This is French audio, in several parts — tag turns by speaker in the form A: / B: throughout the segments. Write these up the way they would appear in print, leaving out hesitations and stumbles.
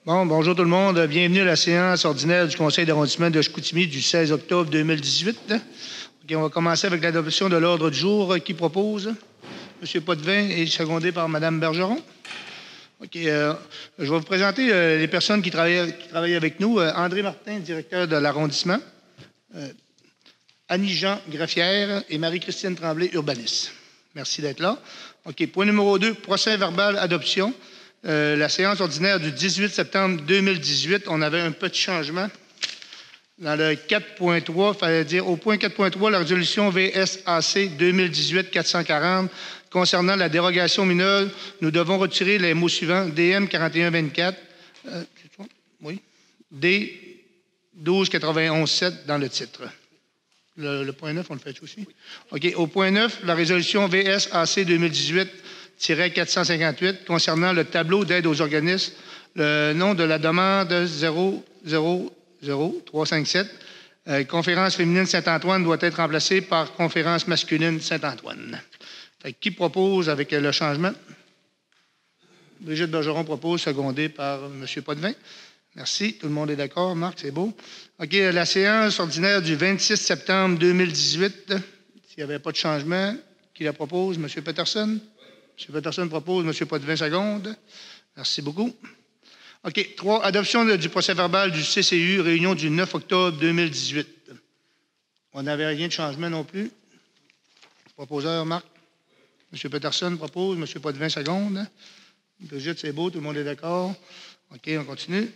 A: Bon, bonjour tout le monde. Bienvenue à la séance ordinaire du Conseil d'arrondissement de Chicoutimi du 16 octobre 2018. OK, on va commencer avec l'adoption de l'ordre du jour. Qui propose? M. Potvin et secondé par Mme Bergeron. OK, je vais vous présenter les personnes qui travaillent avec nous. André Martin, directeur de l'arrondissement. Annie-Jean Greffière et Marie-Christine Tremblay, urbaniste. Merci d'être là. OK, point numéro 2, procès verbal adoption. La séance ordinaire du 18 septembre 2018, on avait un petit changement. Dans le 4.3, il fallait dire au point 4.3, la résolution VSAC 2018-440 concernant la dérogation mineure, nous devons retirer les mots suivants DM 4124, oui, D 1291-7 dans le titre. Le point 9, on le fait aussi? OK. Au point 9, la résolution VSAC 2018-458 concernant le tableau d'aide aux organismes, le nom de la demande 000357, conférence féminine Saint-Antoine doit être remplacée par conférence masculine Saint-Antoine. Qui propose avec le changement? Brigitte Bergeron propose, secondée par M. Potvin. Merci. Tout le monde est d'accord. Marc, c'est beau. OK. La séance ordinaire du 26 septembre 2018, s'il n'y avait pas de changement, qui la propose? M. Peterson? M. Peterson propose. M. Potvin, seconde. Merci beaucoup. OK. 3. Adoption du procès-verbal du CCU, réunion du 9 octobre 2018. On n'avait rien de changement non plus. Proposeur, Marc? M. Peterson propose. M. Potvin, seconde. Brigitte, c'est beau. Tout le monde est d'accord. OK. On continue.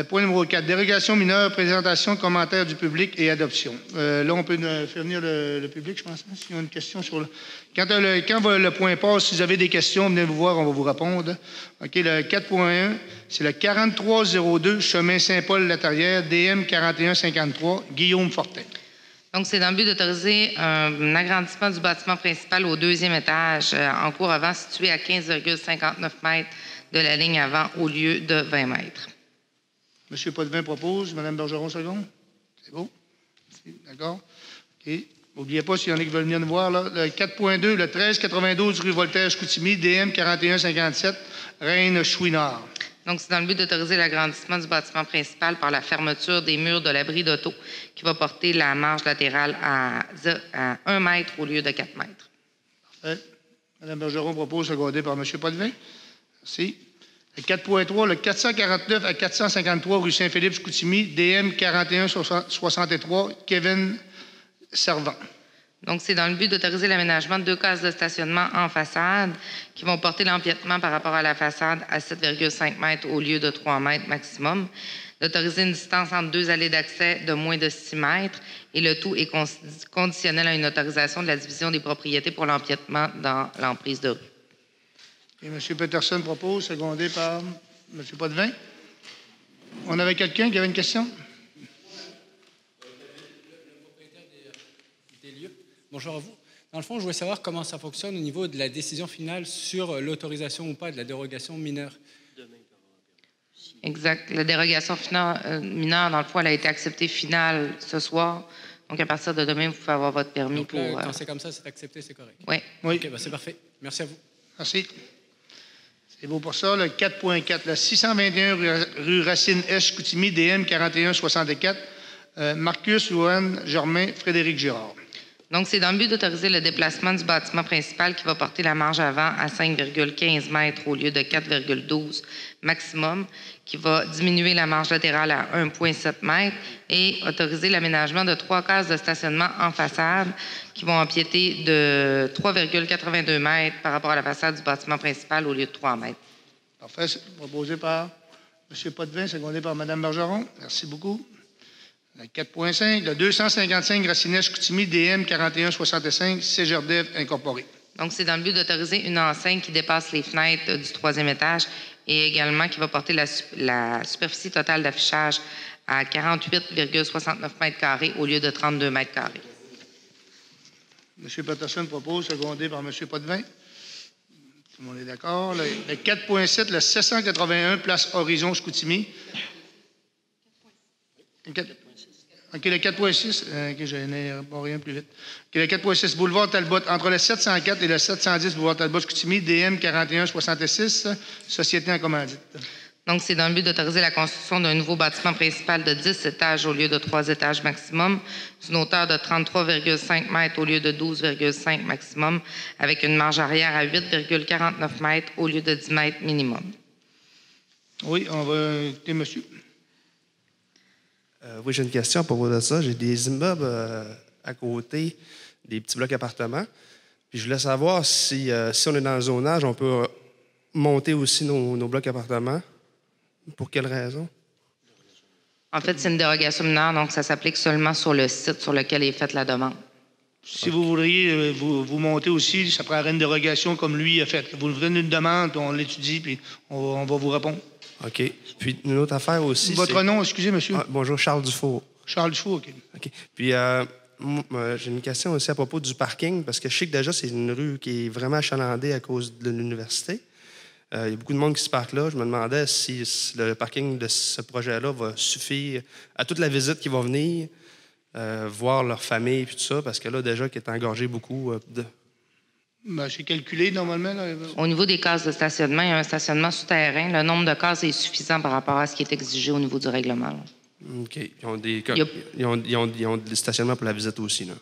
A: Point numéro 4. Dérogation mineure, présentation, commentaires du public et adoption. Là, on peut faire venir le public, je pense. S'il y a une question sur le... Quand le point passe, si vous avez des questions, venez vous voir, on va vous répondre. OK. Le 4.1, c'est le 4302 chemin Saint-Paul-Latarière, DM 4153, Guillaume Fortin.
B: Donc, c'est dans le but d'autoriser un agrandissement du bâtiment principal au deuxième étage en cours avant, situé à 15,59 mètres de la ligne avant au lieu de 20 mètres.
A: M. Potvin propose. Mme Bergeron, seconde. C'est beau. D'accord. OK. N'oubliez pas, s'il y en a qui veulent venir nous voir, là, le 4.2, le 1392 rue Voltaire-Chicoutimi, DM 4157, Reine-Chouinard.
B: Donc, c'est dans le but d'autoriser l'agrandissement du bâtiment principal par la fermeture des murs de l'abri d'auto qui va porter la marge latérale à 1 mètre au lieu de 4 mètres.
A: Parfait. Mme Bergeron propose, secondé par M. Potvin. Merci. Le 4.3, le 449 à 453 rue Saint-Philippe-Chicoutimi, DM 4163, Kevin Servant.
B: Donc, c'est dans le but d'autoriser l'aménagement de 2 cases de stationnement en façade qui vont porter l'empiètement par rapport à la façade à 7,5 mètres au lieu de 3 mètres maximum, d'autoriser une distance entre 2 allées d'accès de moins de 6 mètres et le tout est conditionnel à une autorisation de la division des propriétés pour l'empiètement dans l'emprise de rue.
A: Et M. Peterson propose, secondé par M. Potvin. On avait quelqu'un qui avait une question?
C: Le propriétaire des lieux. Bonjour à vous. Dans le fond, je voulais savoir comment ça fonctionne au niveau de la décision finale sur l'autorisation ou pas de la dérogation mineure.
B: Exact. La dérogation mineure, dans le fond, elle a été acceptée finale ce soir. Donc, à partir de demain, vous pouvez avoir votre permis.
C: Donc là, quand c'est comme ça, c'est accepté, c'est correct.
B: Oui.
A: Oui.
C: OK, c'est parfait. Merci à vous.
A: Merci. C'est beau pour ça. Le 4.4, le 621 rue Racine-S, Chicoutimi, DM 4164, Marcus, Louane, Germain, Frédéric Girard.
B: Donc, c'est dans le but d'autoriser le déplacement du bâtiment principal qui va porter la marge avant à 5,15 mètres au lieu de 4,12 maximum, qui va diminuer la marge latérale à 1,7 mètres et autoriser l'aménagement de 3 cases de stationnement en façade qui vont empiéter de 3,82 mètres par rapport à la façade du bâtiment principal au lieu de 3 mètres.
A: Parfait. C'est proposé par M. Potvin, secondé par Mme Bergeron. Merci beaucoup. Le 4.5, le 255 Racine-Chicoutimi, DM 4165, Cégerdève Incorporé.
B: Donc, c'est dans le but d'autoriser une enseigne qui dépasse les fenêtres du 3e étage et également qui va porter la superficie totale d'affichage à 48,69 mètres carrés au lieu de 32 mètres carrés.
A: M. Peterson propose, secondé par M. Potvin. Tout le monde est d'accord. Le 4.7, le 781 Place Horizon Chicoutimi. OK, le 4.6. OK, je n'ai pas rien plus vite. OK, le 4.6, Boulevard Talbot. Entre le 704 et le 710, Boulevard Talbot, Chicoutimi, DM 4166, Société en commandite.
B: Donc, c'est dans le but d'autoriser la construction d'un nouveau bâtiment principal de 10 étages au lieu de 3 étages maximum, d'une hauteur de 33,5 mètres au lieu de 12,5 maximum, avec une marge arrière à 8,49 mètres au lieu de 10 mètres minimum.
A: Oui, on va écouter monsieur.
D: Oui, j'ai une question à propos de ça. J'ai des immeubles à côté, des petits blocs appartements. Puis je voulais savoir si on est dans le zonage, on peut monter aussi nos blocs appartements. Pour quelle raison?
B: En fait, c'est une dérogation mineure, donc ça s'applique seulement sur le site sur lequel est faite la demande.
A: Si vous voudriez vous monter aussi, ça prendrait une dérogation comme lui a fait. Vous nous donnez une demande, on l'étudie, puis on va vous répondre.
D: OK. Puis une autre affaire aussi.
A: Votre nom, excusez, monsieur?
D: Bonjour, Charles Dufour.
A: Charles Dufour, OK.
D: OK. Puis j'ai une question aussi à propos du parking, parce que je sais que déjà, c'est une rue qui est vraiment achalandée à cause de l'université. Il y a beaucoup de monde qui se parque là. Je me demandais si le parking de ce projet-là va suffire à toute la visite qui va venir, voir leur famille et tout ça, parce que là, déjà, qui est engorgé beaucoup de...
A: Ben, c'est calculé normalement. Là.
B: Au niveau des cases de stationnement, il y a un stationnement souterrain. Le nombre de cases est suffisant par rapport à ce qui est exigé au niveau du règlement. Là.
D: OK. Ils ont des stationnements pour la visite aussi, là.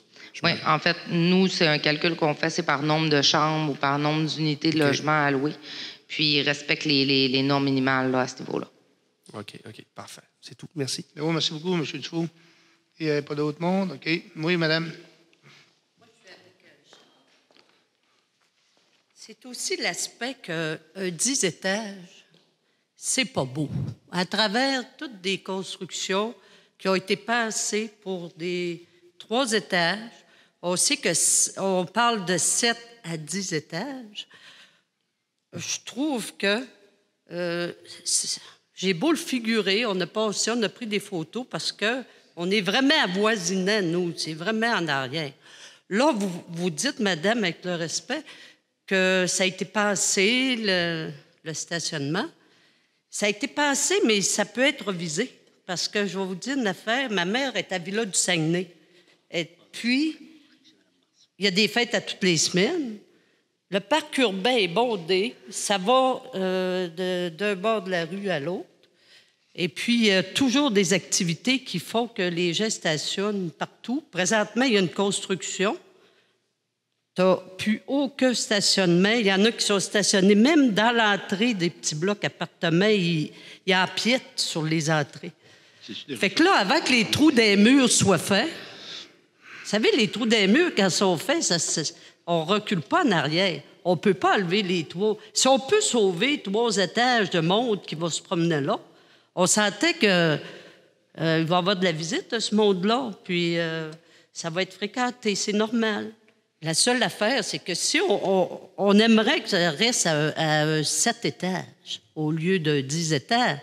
B: Oui, en fait, nous, c'est un calcul qu'on fait, c'est par nombre de chambres ou par nombre d'unités de logement allouées. Puis, ils respectent les normes minimales là, à ce niveau-là.
D: OK. Parfait. C'est tout. Merci.
A: Oui, merci beaucoup, M. Dufault. Il n'y a pas d'autre monde. OK. Oui, madame.
E: C'est aussi l'aspect qu'un 10 étages, c'est pas beau. À travers toutes des constructions qui ont été pensées pour des 3 étages, on sait qu'on parle de 7 à 10 étages. Je trouve que j'ai beau le figurer, on a pris des photos parce qu'on est vraiment avoisinants, nous, c'est vraiment en arrière. Là, vous dites, madame, avec le respect, que ça a été passé, le stationnement. Ça a été passé, mais ça peut être revisé. Parce que je vais vous dire une affaire, ma mère est à Villa du Saguenay. Et puis, il y a des fêtes à toutes les semaines. Le parc urbain est bondé. Ça va d'un bord de la rue à l'autre. Et puis, il y a toujours des activités qui font que les gens stationnent partout. Présentement, il y a une construction. Tu n'as plus aucun stationnement. Il y en a qui sont stationnés même dans l'entrée des petits blocs appartements. Il y a piète sur les entrées. Fait que là, avant que les trous des murs soient faits, vous savez, les trous des murs, quand ils sont faits, on ne recule pas en arrière. On ne peut pas enlever les toits. Si on peut sauver 3 étages de monde qui va se promener là, on sentait qu'il va y avoir de la visite de ce monde-là, puis ça va être fréquenté, c'est normal. La seule affaire, c'est que si on aimerait que ça reste à 7 étages au lieu de 10 étages,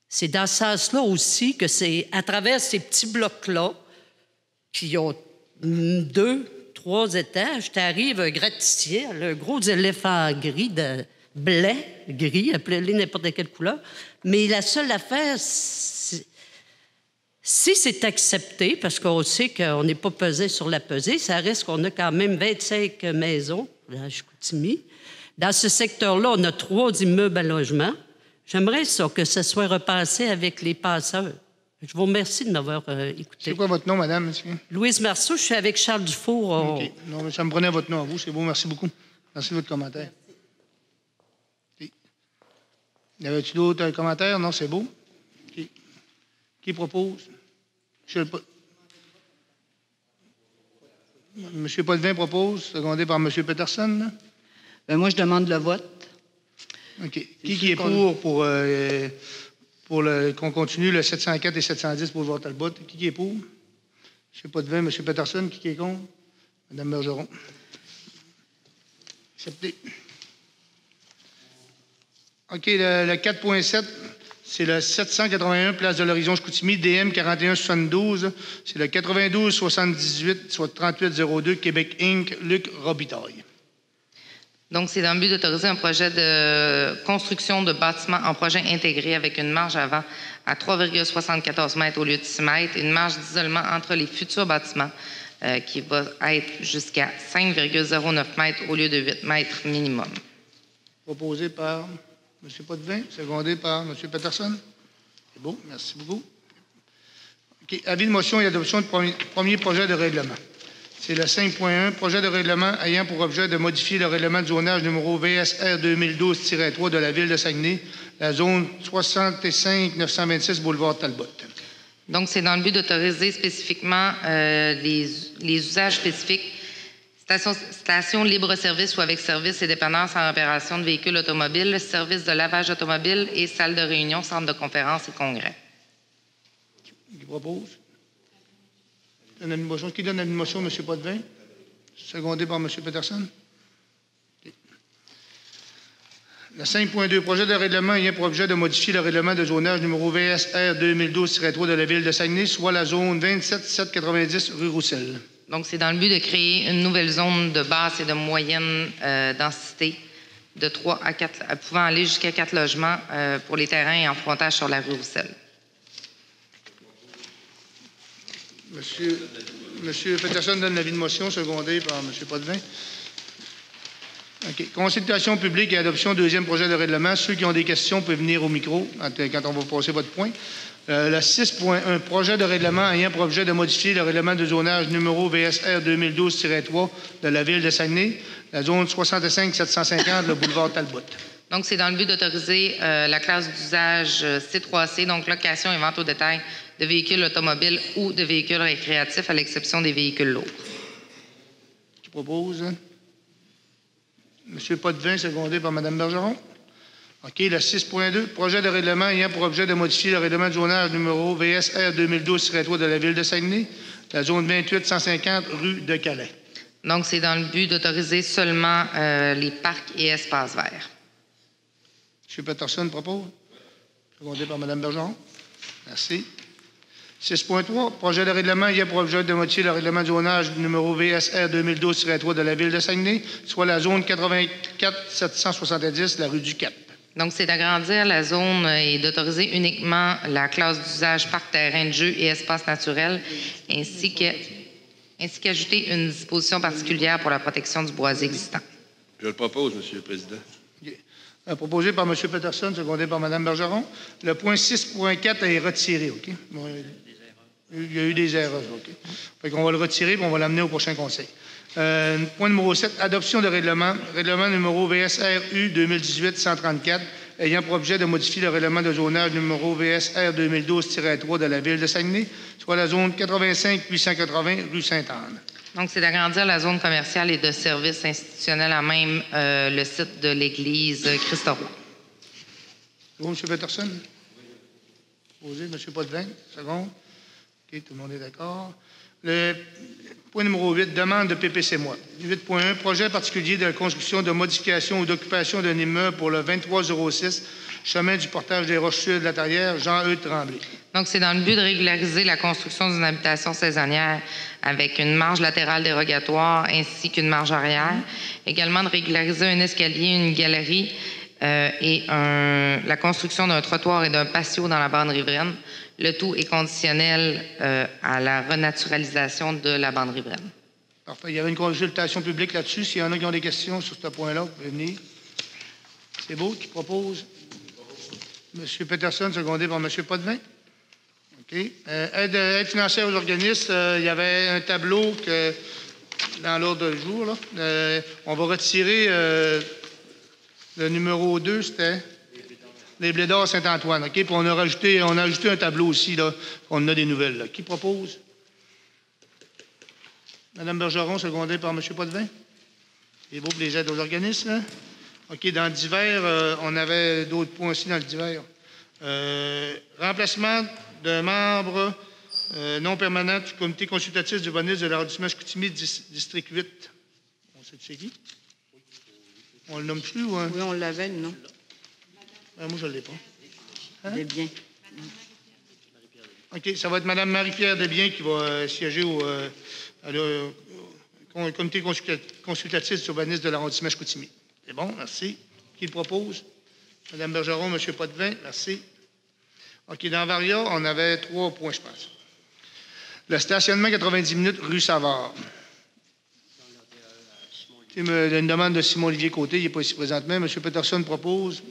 E: c'est dans ce sens-là aussi que c'est à travers ces petits blocs-là qui ont 2, 3 étages, tu arrives un gratte-ciel, un gros éléphant gris, blé, gris, appelez-le n'importe quelle couleur. Mais la seule affaire, si c'est accepté, parce qu'on sait qu'on n'est pas pesé sur la pesée, ça reste qu'on a quand même 25 maisons à Chicoutimi. Dans ce secteur-là, on a 3 immeubles à logement. J'aimerais ça, que ça soit repassé avec les passeurs. Je vous remercie de m'avoir écouté.
A: C'est quoi votre nom, madame, monsieur?
E: Louise Marceau, je suis avec Charles Dufour.
A: OK. Non, mais ça me prenait votre nom à vous. C'est beau, merci beaucoup. Merci de votre commentaire. Okay. Y avait-tu d'autres commentaires? Non, c'est beau. Okay. Qui propose? Monsieur Potvin propose, secondé par M. Peterson.
F: Bien, moi, je demande le vote.
A: OK. Qui est pour qu'on continue le 704 et 710 pour le vote Talbot? Qui est pour? M. Potvin, M. Peterson. Qui est contre? Mme Bergeron. Accepté. OK, le 4.7. C'est le 781, place de l'Horizon Chicoutimi, DM 4172. C'est le 9278, soit 3802, Québec Inc., Luc Robitaille.
B: Donc, c'est dans le but d'autoriser un projet de construction de bâtiments en projet intégré avec une marge avant à 3,74 mètres au lieu de 6 mètres et une marge d'isolement entre les futurs bâtiments qui va être jusqu'à 5,09 mètres au lieu de 8 mètres minimum.
A: Proposé par M. Potvin, secondé par M. Peterson. C'est beau, merci beaucoup. OK. Avis de motion et adoption de premier projet de règlement. C'est le 5.1, projet de règlement ayant pour objet de modifier le règlement de zonage numéro VSR 2012-3 de la Ville de Saguenay, la zone 65-926 boulevard Talbot.
B: Donc, c'est dans le but d'autoriser spécifiquement les usages spécifiques, station libre-service ou avec service et dépendance en opération de véhicules automobiles, service de lavage automobile et salle de réunion, centre de conférences et congrès.
A: Qui propose? Qui donne la motion, M. Potvin? Secondé par M. Peterson. Okay. Le 5.2, projet de règlement ayant pour objet de modifier le règlement de zonage numéro VSR 2012-3 de la Ville de Saguenay, soit la zone 27-790 rue Roussel.
B: Donc, c'est dans le but de créer une nouvelle zone de basse et de moyenne densité de 3 à 4, pouvant aller jusqu'à 4 logements pour les terrains en frontage sur la rue Roussel. Monsieur Peterson donne l'avis de motion, secondé par M. Potvin. OK. Consultation publique et adoption, deuxième projet de règlement. Ceux qui ont des questions peuvent venir au micro quand on va passer votre point. Le 6.1, projet de règlement ayant pour objet de modifier le règlement de zonage numéro VSR 2012-3 de la Ville de Saguenay, la zone 65-750, le boulevard Talbot. Donc, c'est dans le but d'autoriser la classe d'usage C3C, donc location et vente au détail de véhicules automobiles ou de véhicules récréatifs, à l'exception des véhicules lourds.
A: Qui propose? M. Potvin, secondé par Mme Bergeron. OK. Le 6.2, projet de règlement ayant pour objet de modifier le règlement de zonage numéro VSR 2012-3 de la Ville de Saguenay, la zone 28-150 rue de Calais.
B: Donc, c'est dans le but d'autoriser seulement les parcs et espaces verts.
A: M. Peterson propose. Secondé par Mme Bergeron. Merci. 6.3, projet de règlement ayant pour objet de modifier le règlement de zonage numéro VSR 2012-3 de la Ville de Saguenay, soit la zone 84-770, la rue du Cap.
B: Donc, c'est d'agrandir la zone et d'autoriser uniquement la classe d'usage parc, terrain de jeu et espace naturel, ainsi qu'ajouter une disposition particulière pour la protection du boisier existant.
G: Je le propose, M. le Président.
A: Proposé par M. Peterson, secondé par Mme Bergeron. Le point 6.4 est retiré. OK? Bon, il y a eu des erreurs. OK? Fait qu'on va le retirer et on va l'amener au prochain conseil. Point numéro 7, adoption de règlement. Règlement numéro VSRU 2018-134, ayant pour objet de modifier le règlement de zonage numéro VSR 2012-3 de la Ville de Saguenay, soit la zone 85-880 rue Sainte-Anne.
B: Donc, c'est d'agrandir la zone commerciale et de services institutionnels à même le site de l'église Christ-Roi.
A: Bon, M. Peterson? Posé, M. Potvin, second. OK, tout le monde est d'accord. Le point numéro 8, demande de PPC-moi. 8.1, projet particulier de la construction, de modification ou d'occupation d'un immeuble pour le 2306, chemin du portage des Roches-Sud de la Tarrière, Jean-Eudes Tremblay.
B: Donc, c'est dans le but de régulariser la construction d'une habitation saisonnière avec une marge latérale dérogatoire ainsi qu'une marge arrière. Également, de régulariser un escalier, une galerie et la construction d'un trottoir et d'un patio dans la bande riveraine. Le tout est conditionnel à la renaturalisation de la bande riveraine.
A: Parfait. Il y avait une consultation publique là-dessus. S'il y en a qui ont des questions sur ce point-là, vous pouvez venir. C'est beau. Qui propose? M. Peterson, secondé par M. Potvin. OK. Aide financière aux organismes, il y avait un tableau que, dans l'ordre du jour. Là, on va retirer le numéro 2, c'était les blés d'or Saint-Antoine. OK. Puis on a ajouté un tableau aussi, là. On a des nouvelles. Là. Qui propose? Mme Bergeron, secondée par M. Potvin. C'est beau pour les aides aux organismes. Là. OK. Dans le divers, on avait d'autres points aussi dans le divers. Remplacement d'un membre non permanent du comité consultatif du bonus de l'arrondissement Chicoutimi, district 8. On sait c'est qui? On le nomme plus ou hein?
F: Oui, on l'avait, non?
A: Moi, je ne l'ai pas. Hein?
F: Desbiens.
A: OK, ça va être Mme Marie-Pierre Desbiens qui va siéger au comité consultatif du urbanisme de l'arrondissement Chicoutimi. C'est bon, merci. Qui le propose? Mme Bergeron, M. Potvin, merci. OK, dans Varia, on avait 3 points, je pense. Le stationnement 90 minutes, rue Savard. Une demande de Simon-Olivier Côté, il n'est pas ici présentement. M. Peterson propose.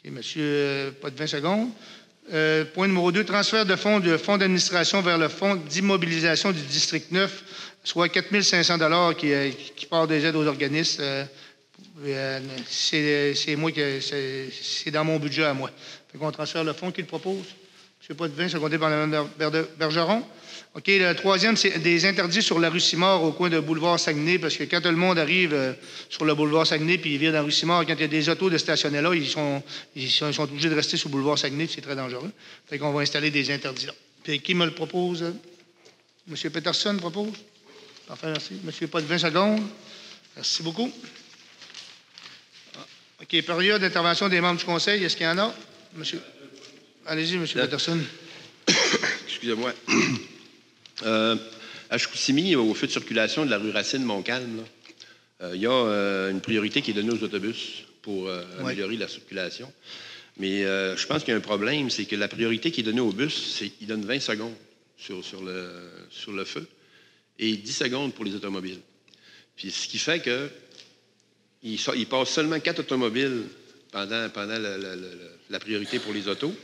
A: OK, monsieur, pas de 20 secondes. Point numéro 2, transfert de fonds du fonds d'administration vers le fonds d'immobilisation du district 9, soit 4 500 qui part des aides aux organismes. C'est moi c'est dans mon budget à moi. Fait qu'on transfère le fonds qui le propose. M. Potvin, secondé par Mme Bergeron. OK, le troisième, c'est des interdits sur la rue Simard au coin de boulevard Saguenay, parce que quand tout le monde arrive sur le boulevard Saguenay puis ils viennent dans la rue Simard, quand il y a des autos de stationner là, ils sont obligés de rester sur le boulevard Saguenay, puis c'est très dangereux. Fait qu'on va installer des interdits là. Puis qui me le propose? M. Peterson propose? Parfait, merci. M. Potvin, seconde. Merci beaucoup. OK, période d'intervention des membres du Conseil, est-ce qu'il y en a? Monsieur. Allez-y, M. Peterson.
G: Excusez-moi. À Chicoutimi, au feu de circulation de la rue Racine-Montcalm, il y a une priorité qui est donnée aux autobus pour améliorer la circulation. Mais je pense qu'il y a un problème, c'est que la priorité qui est donnée aux bus, c'est qu'il donne 20 secondes sur le feu et 10 secondes pour les automobiles. Puis ce qui fait que il passe seulement 4 automobiles pendant la priorité pour les autos,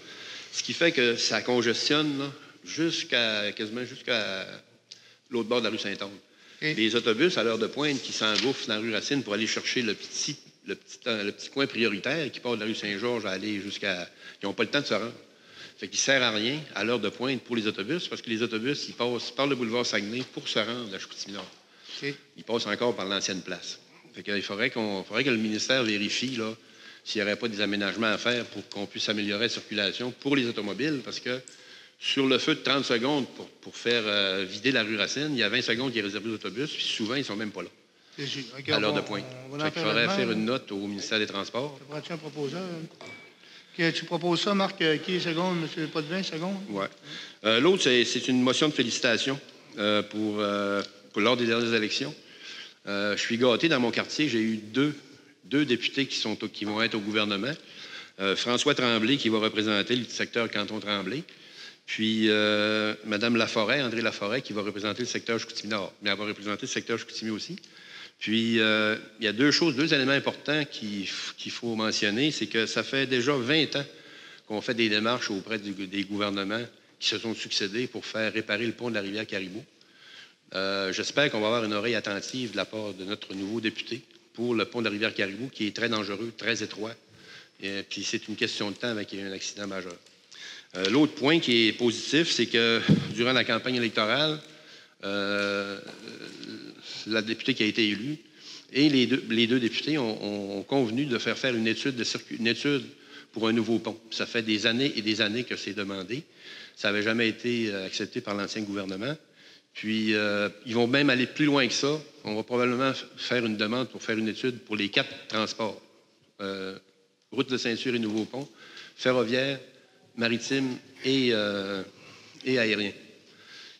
G: ce qui fait que ça congestionne là, quasiment jusqu'à l'autre bord de la rue Saint-Onge. Okay. Les autobus, à l'heure de pointe, qui s'engouffrent dans la rue Racine pour aller chercher le petit coin prioritaire qui part de la rue Saint-Georges à aller jusqu'à... Ils n'ont pas le temps de se rendre. Fait qu'il ne sert à rien, à l'heure de pointe, pour les autobus, parce que les autobus, ils passent par le boulevard Saguenay pour se rendre à Chicoutimi-Nord. Okay. Ils passent encore par l'ancienne place. Fait qu'il faudrait que le ministère vérifie là, s'il n'y aurait pas des aménagements à faire pour qu'on puisse améliorer la circulation pour les automobiles, parce que sur le feu de 30 secondes pour faire vider la rue Racine, il y a 20 secondes qui est réservé aux autobus, puis souvent, ils ne sont même pas là, okay, à l'heure de pointe. Il faudrait faire une note au ministère des Transports.
A: Tu un proposeur? Tu proposes ça, Marc, qui est seconde? M. Potvin, seconde?
G: Oui. L'autre, c'est une motion de félicitations pour lors des dernières élections. Je suis gâté dans mon quartier. J'ai eu deux députés qui vont être au gouvernement. François Tremblay, qui va représenter le secteur Canton-Tremblay. Puis Mme Laforêt, André Laforêt, qui va représenter le secteur Chicoutimi-Nord. Mais elle va représenter le secteur Chicoutimi aussi. Puis il y a deux éléments importants qu'il faut mentionner. C'est que ça fait déjà 20 ans qu'on fait des démarches auprès des gouvernements qui se sont succédés pour faire réparer le pont de la rivière Caribou. J'espère qu'on va avoir une oreille attentive de la part de notre nouveau député pour le pont de la rivière Caribou, qui est très dangereux, très étroit. Puis c'est une question de temps avant qu'il y ait un accident majeur. L'autre point qui est positif, c'est que durant la campagne électorale, la députée qui a été élue et les deux députés ont convenu de faire une étude pour un nouveau pont. Ça fait des années et des années que c'est demandé. Ça n'avait jamais été accepté par l'ancien gouvernement. Puis, ils vont même aller plus loin que ça. On va probablement faire une demande pour faire une étude pour les 4 transports. Route de ceinture et nouveau pont, ferroviaire, maritime et aérien.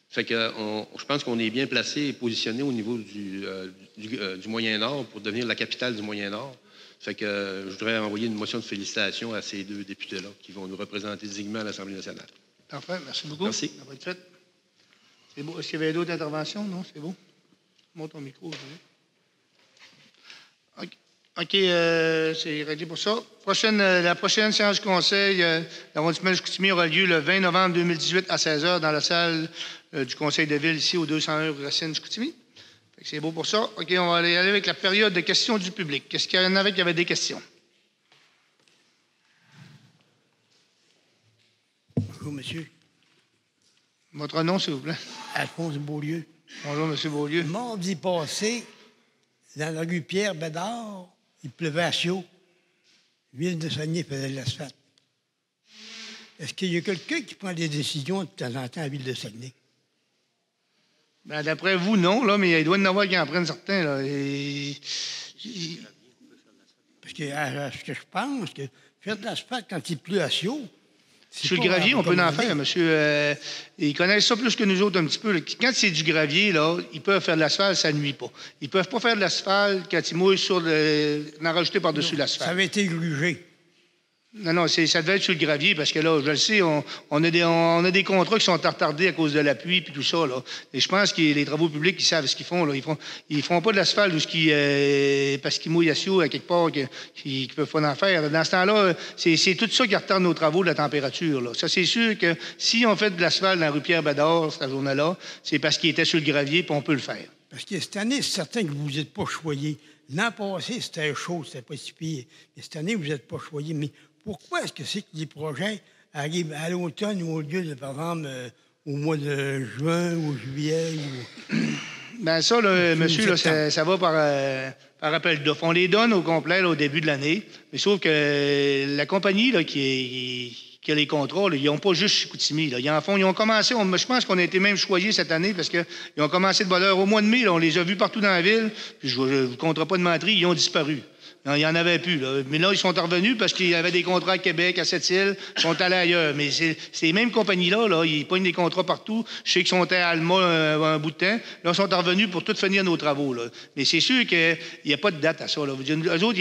G: Fait que je pense qu'on est bien placé et positionné au niveau du Moyen-Nord pour devenir la capitale du Moyen-Nord. Fait que je voudrais envoyer une motion de félicitations à ces 2 députés-là qui vont nous représenter dignement à l'Assemblée nationale.
A: Parfait, merci beaucoup.
G: Merci.
A: Ça va être fait. C'est beau. Est-ce qu'il y avait d'autres interventions? Non, c'est beau. Monte ton micro. OK, c'est réglé pour ça. La prochaine séance du Conseil l'arrondissement de Chicoutimi aura lieu le 20 novembre 2018 à 16h dans la salle du Conseil de ville ici au 201 rue Racine Chicoutimi. C'est beau pour ça. OK, on va aller avec la période de questions du public. Est-ce qu'il y en avait qui avaient des questions?
H: Bonjour, monsieur.
A: Votre nom, s'il vous plaît?
H: Alphonse Beaulieu.
A: Bonjour, M. Beaulieu.
H: Mardi passé, dans la rue Pierre-Bédard, il pleuvait à chaud. Ville de Saguenay faisait de l'asphalte. Est-ce qu'il y a quelqu'un qui prend des décisions de temps en temps à la Ville de Saguenay?
A: Ben, d'après vous, non, là, mais il doit y en avoir qui en prennent certains. Là,
H: Parce que, ce que je pense, que faire de l'asphalte quand il pleut à chaud...
A: Sur le gravier, on peut en faire, monsieur. Ils connaissent ça plus que nous autres un petit peu. Là. Quand c'est du gravier, là, ils peuvent faire de l'asphalte, ça ne nuit pas. Ils ne peuvent pas faire de l'asphalte quand ils mouillent en rajouter par-dessus l'asphalte.
H: Ça avait été grugé.
A: Non, ça devait être sur le gravier, parce que là, je le sais, on a des contrats qui sont retardés à cause de la pluie et tout ça, là. Et je pense que les travaux publics, ils savent ce qu'ils font, là. Ils font pas de l'asphalte parce qu'ils mouillent à quelque part, qu'ils peuvent pas en faire. Dans ce temps-là, c'est tout ça qui retarde nos travaux de la température, là. Ça, c'est sûr que si on fait de l'asphalte dans la rue Pierre-Bédard, cette journée-là, c'est parce qu'il était sur le gravier, puis on peut le faire.
H: Parce que cette année, c'est certain que vous n'êtes pas choyé. L'an passé, c'était chaud, c'était pas si pire. Mais cette année, vous n'êtes pas choyé. Mais pourquoi est-ce que c'est que les projets arrivent à l'automne au lieu de, par exemple, au mois de juin ou juillet?
A: Bien, ça, là, monsieur, là, ça va par appel d'offres. On les donne au complet là, au début de l'année. Mais sauf que la compagnie là, qui a les contrats, là, ils n'ont pas juste Chicoutimi. Là. Ils ont commencé, je pense qu'on a été même choyés cette année parce qu'ils ont commencé de bonne heure. Au mois de mai, là, on les a vus partout dans la ville. Puis je ne vous compterai pas de menterie, ils ont disparu. Il n'y en avait plus. Là. Mais là, ils sont revenus parce qu'il y avait des contrats à Québec, à Sept-Îles. Ils sont allés ailleurs. Mais c'est les mêmes compagnies-là. Là, ils pognent des contrats partout. Je sais qu'ils sont à Alma un bout de temps. Là, ils sont revenus pour tout finir nos travaux. Là. Mais c'est sûr qu'il n'y a pas de date à ça. Là. Eux autres,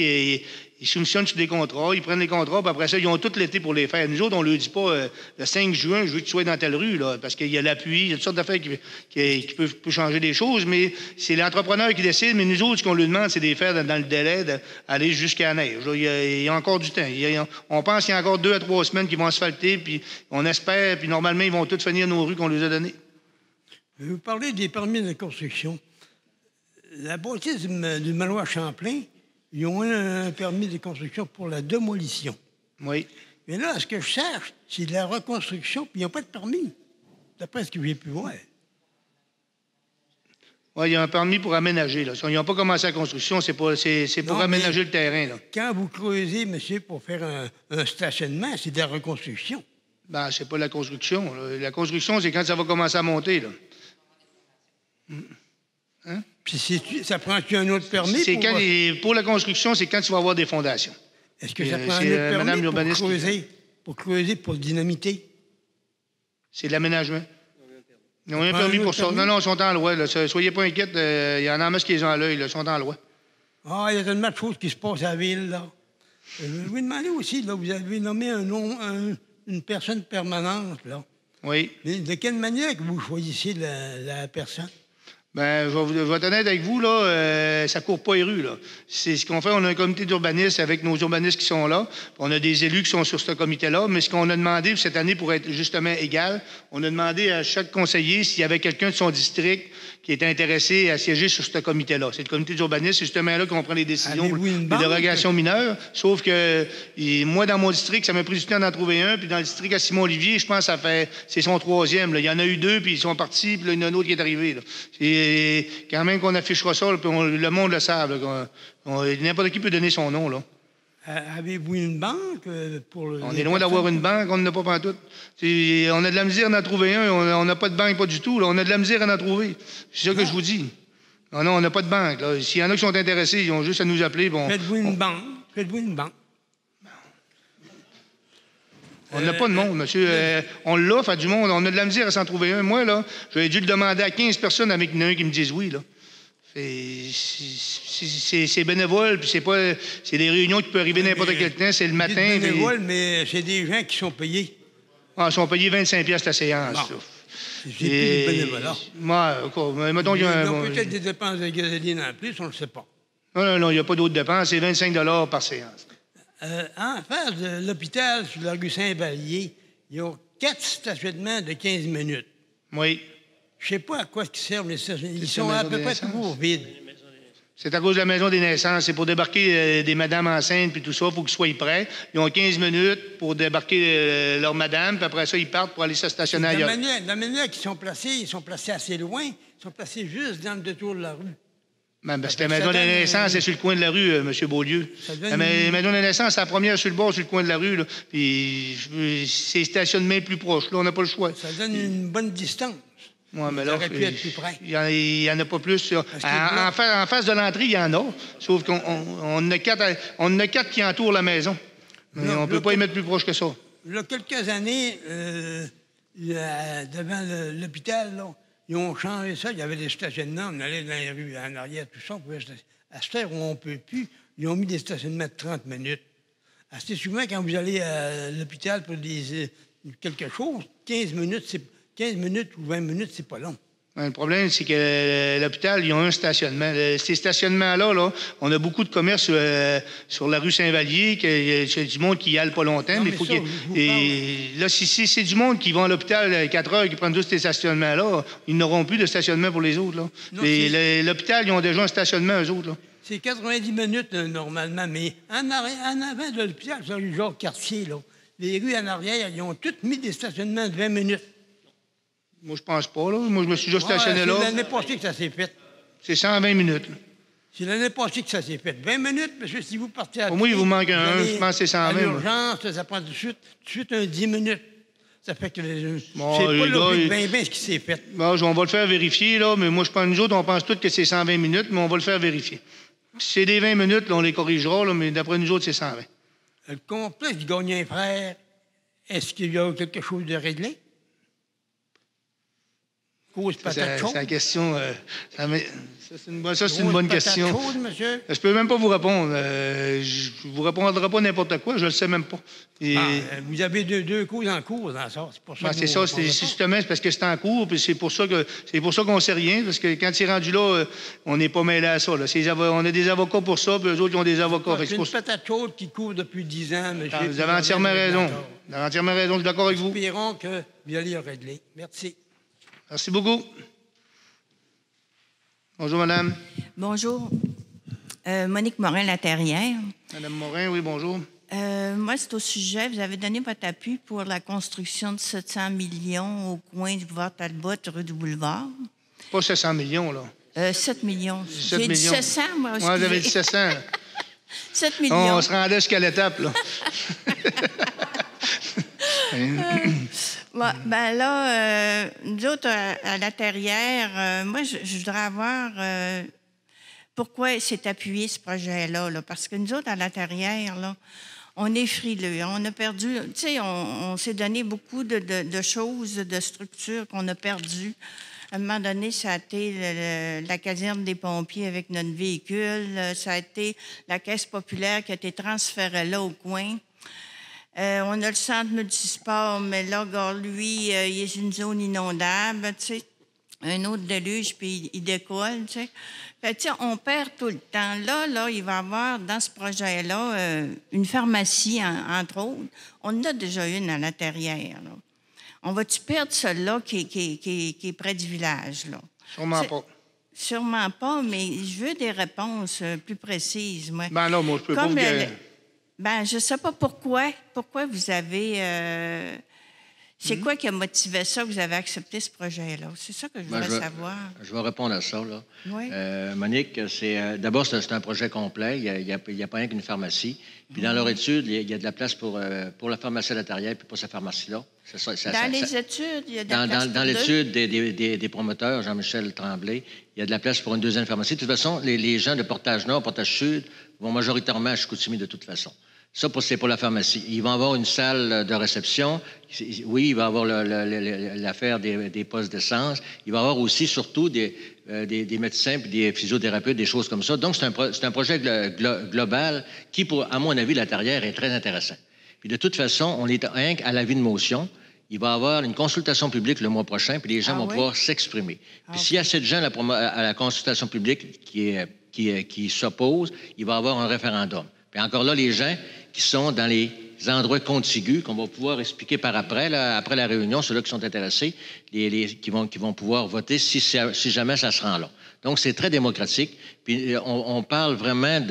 A: ils soumissionnent sur des contrats, ils prennent les contrats, puis après ça, ils ont tout l'été pour les faire. Nous autres, on ne leur dit pas le 5 juin, je veux que tu sois dans telle rue, là, parce qu'il y a la pluie, il y a toutes sortes d'affaires qui peuvent changer des choses, mais c'est l'entrepreneur qui décide. Mais nous autres, ce qu'on lui demande, c'est de les faire dans le délai d'aller jusqu'à la neige. Là, il y a encore du temps. On pense qu'il y a encore 2 à 3 semaines qu'ils vont asphalter, puis on espère, puis normalement, ils vont tous finir nos rues qu'on leur a données.
H: Vous parlez des permis de construction. La bâtisse du manoir Champlain, ils ont un permis de construction pour la démolition.
A: Oui.
H: Mais là, ce que je cherche, c'est de la reconstruction, puis ils n'ont pas de permis, d'après ce que j'ai pu voir.
A: Oui, il y a un permis pour aménager. Là. Ils n'ont pas commencé la construction, c'est pour aménager le terrain. Là.
H: Quand vous creusez, monsieur, pour faire un stationnement, c'est de la reconstruction.
A: Ben, c'est pas la construction. Là. La construction, c'est quand ça va commencer à monter. Là.
H: Hein? Puis ça prend-tu un autre permis?
A: Pour la construction, c'est quand tu vas avoir des fondations.
H: Est-ce que ça prend un autre permis pour creuser, pour dynamiter?
A: C'est de l'aménagement. Ils ont un permis pour ça. Non, ils sont en loi. Là. Soyez pas inquiets, il y en a qui les ont à l'œil. Ils sont en loi.
H: Ah, il y a tellement de choses qui se passent à la ville, là. Je vais vous demander aussi, là, vous avez nommé une personne permanente, là.
A: Oui.
H: Mais de quelle manière que vous choisissez la personne?
A: Bien, je vais être honnête avec vous, là, ça ne court pas les rues, là. C'est ce qu'on fait, on a un comité d'urbanistes avec nos urbanistes qui sont là. On a des élus qui sont sur ce comité-là. Mais ce qu'on a demandé cette année, pour être justement égal, on a demandé à chaque conseiller s'il y avait quelqu'un de son district qui était intéressé à siéger sur ce comité-là. C'est le comité d'urbanisme, c'est justement là qu'on prend les décisions des dérogations mineures. Sauf que moi, dans mon district, ça m'a pris du temps d'en trouver un. Puis dans le district à Simon-Olivier, je pense que c'est son 3e. Là. Il y en a eu 2, puis ils sont partis, puis là, il y en a un autre qui est arrivé. Là. Et quand même qu'on affichera ça, là, puis le monde le savent. N'importe qui peut donner son nom. Là.
H: Avez-vous une banque pour
A: On est loin d'avoir une banque, on n'en a pas pantoute. On a de la misère d'en trouver un, on n'a pas de banque, pas du tout. Là. On a de la misère à en trouver. C'est ça que je vous dis. Non, on n'a pas de banque. S'il y en a qui sont intéressés, ils ont juste à nous appeler. Bon,
H: Faites-vous une banque. Faites-vous une banque.
A: On n'a pas de monde, monsieur. On l'a, fait du monde. On a de la misère à s'en trouver un. Moi, là, j'aurais dû le demander à 15 personnes avec un qui me disent oui, là. C'est bénévole, puis c'est des réunions qui peuvent arriver n'importe quel temps, c'est le matin.
H: C'est bénévole, mais c'est des gens qui sont payés.
A: Ah, ils sont payés 25$ la séance.
H: Bon. C'est plus du bénévolat.
A: Mettons,
H: il y a peut-être des dépenses de gasoline en plus, on ne le sait pas.
A: Non, il n'y a pas d'autres dépenses, c'est 25$ par séance.
H: En face de l'hôpital, sur la rue Saint-Vallier, il y a 4 stationnements de 15 minutes.
A: Oui.
H: Je ne sais pas à quoi ils servent les stationnements. Ils sont à peu près toujours vides.
A: C'est à cause de la maison des naissances. C'est pour débarquer des madames enceintes puis tout ça. Il faut qu'ils soient prêts. Ils ont 15 minutes pour débarquer leur madame, puis après ça, ils partent pour aller se stationner ailleurs.
H: La manière qu'ils sont placés assez loin. Ils sont placés juste dans le détour de la rue.
A: Parce que la maison des naissances, c'est sur le coin de la rue, M. Beaulieu. La maison des naissances, c'est la première sur le bord, sur le coin de la rue. Là. Puis c'est stationnement plus proche. Là, on n'a pas le choix.
H: Ça donne une bonne distance.
A: Oui, mais là,
H: aurait pu être plus près.
A: Il n'y en a pas plus. En face de l'entrée, il y en a. Sauf qu'on en a 4 qui entourent la maison. Mais on ne peut pas y mettre plus proche que ça.
H: Il y a quelques années, devant l'hôpital, là, ils ont changé ça. Il y avait des stationnements. On allait dans les rues en arrière, tout ça. À cette heure où on ne peut plus, ils ont mis des stationnements de 30 minutes. Assez souvent, quand vous allez à l'hôpital pour quelque chose, 15 minutes ou 20 minutes, c'est pas long.
A: Le problème, c'est que l'hôpital, ils ont un stationnement. Ces stationnements-là, là, on a beaucoup de commerces sur la rue Saint-Vallier, c'est du monde qui y alle pas longtemps.
H: Non,
A: mais
H: mais
A: faut
H: ça,
A: là, si c'est du monde qui va à l'hôpital 4 heures, qui prennent tous ces stationnements-là, ils n'auront plus de stationnement pour les autres. Là.
H: Non,
A: l'hôpital, ils ont déjà un stationnement, eux autres. Là.
H: C'est 90 minutes, normalement, mais en avant de l'hôpital, sur le genre quartier, là, les rues en arrière, ils ont toutes mis des stationnements de 20 minutes.
A: Moi, je pense pas. Là. Moi, je me suis déjà stationné là.
H: C'est l'année passée que ça s'est fait.
A: C'est 120 minutes. Là.
H: C'est l'année passée que ça s'est fait. 20 minutes, parce que si vous partez à
A: Pour moi, il vous manque un.
H: allez
A: Je pense que c'est 120.
H: À l'urgence, ça prend tout de suite un 10 minutes. Ça fait que
A: Bon,
H: c'est pas
A: les
H: le
A: gars,
H: bien ce qui s'est fait.
A: Bon, on va le faire vérifier, là, mais moi, je pense nous autres, on pense tous que c'est 120 minutes, mais on va le faire vérifier. Si c'est des 20 minutes, là, on les corrigera, là, mais d'après nous autres, c'est 120.
H: Le complexe du Gagnien Frère, est-ce qu'il y a quelque chose de réglé? Cause patate chaude?
A: C'est la question. C'est une bonne question.
H: Chaude, monsieur?
A: Je peux même pas vous répondre. Je vous répondrai pas n'importe quoi, je le sais même pas.
H: Vous avez deux causes en cours dans ça. C'est pour ça.
A: C'est ça, c'est justement parce que c'est en cours, puis c'est pour ça qu'on ne sait rien, parce que quand c'est rendu là, on n'est pas mêlé à ça. Là. On a des avocats pour ça, puis eux autres, ils ont des avocats.
H: C'est une patate chaude qui court depuis 10 ans, monsieur.
A: Vous avez entièrement raison. Vous avez entièrement raison, je suis d'accord avec vous.
H: Espérons que vous allez le régler. Merci.
A: Merci beaucoup. Bonjour, madame.
I: Bonjour. Monique Morin-Laterrière.
A: Madame Morin, oui, bonjour.
I: Moi, c'est au sujet, vous avez donné votre appui pour la construction de 700 millions au coin du boulevard Talbot, rue du Boulevard.
A: Pas 700 millions, là.
I: 7 millions.
A: 7
I: J'ai dit
A: millions.
I: 700, moi aussi.
A: Moi, j'avais dit 700.
I: 7 millions.
A: On se rendait jusqu'à l'étape, là.
I: Ben là, nous autres, à la Terrière, moi, je voudrais avoir pourquoi s'est appuyé ce projet-là. Là, parce que nous autres, à la Terrière, là, on est frileux. On a perdu, tu sais, on s'est donné beaucoup de choses, de structures qu'on a perdues. À un moment donné, ça a été la caserne des pompiers avec notre véhicule. Ça a été la caisse populaire qui a été transférée là au coin. On a le centre multisport, mais là, lui, il est une zone inondable, tu sais. Un autre déluge, puis il décolle, tu sais. Fait tu sais, on perd tout le temps. Là, il va y avoir, dans ce projet-là, une pharmacie, entre autres. On en a déjà une à la Terrière, là. On va-tu perdre celle-là qui est près du village, là?
A: Sûrement pas.
I: Sûrement pas, mais je veux des réponses plus précises, moi.
A: Ben non, moi, je peux pas vous dire.
I: Ben, je ne sais pas pourquoi. Pourquoi vous avez... c'est quoi qui a motivé ça, que vous avez accepté ce projet-là? C'est ça que je voudrais savoir.
J: Je vais répondre à ça, là.
I: Oui.
J: Monique, d'abord, c'est un projet complet. Il n'y a pas rien qu'une pharmacie. Puis dans leur étude, il y a de la place pour la pharmacie à la Terrière puis pour cette pharmacie-là.
I: Dans les études, il y a de la place pour
J: Dans l'étude des promoteurs, Jean-Michel Tremblay, il y a de la place pour une deuxième pharmacie. De toute façon, les gens de Portage-Nord, Portage-Sud vont majoritairement à Chicoutimi de toute façon. Ça, c'est pour la pharmacie. Ils vont avoir une salle de réception. Oui, il va y avoir l'affaire des postes d'essence. Il va y avoir aussi, surtout, des médecins puis des physiothérapeutes, des choses comme ça. Donc, c'est un projet global qui, à mon avis, la Terrière est très intéressant. Puis, de toute façon, on est rien qu'à l'avis de motion. Il va y avoir une consultation publique le mois prochain, puis les gens vont pouvoir s'exprimer. Puis, s'il y a assez de gens à la consultation publique qui s'opposent, il va y avoir un référendum. Puis encore là, les gens qui sont dans les endroits contigus, qu'on va pouvoir expliquer par après, là, après la réunion, ceux-là qui sont intéressés, qui vont pouvoir voter si jamais ça se rend là. Donc, c'est très démocratique. Puis, on parle vraiment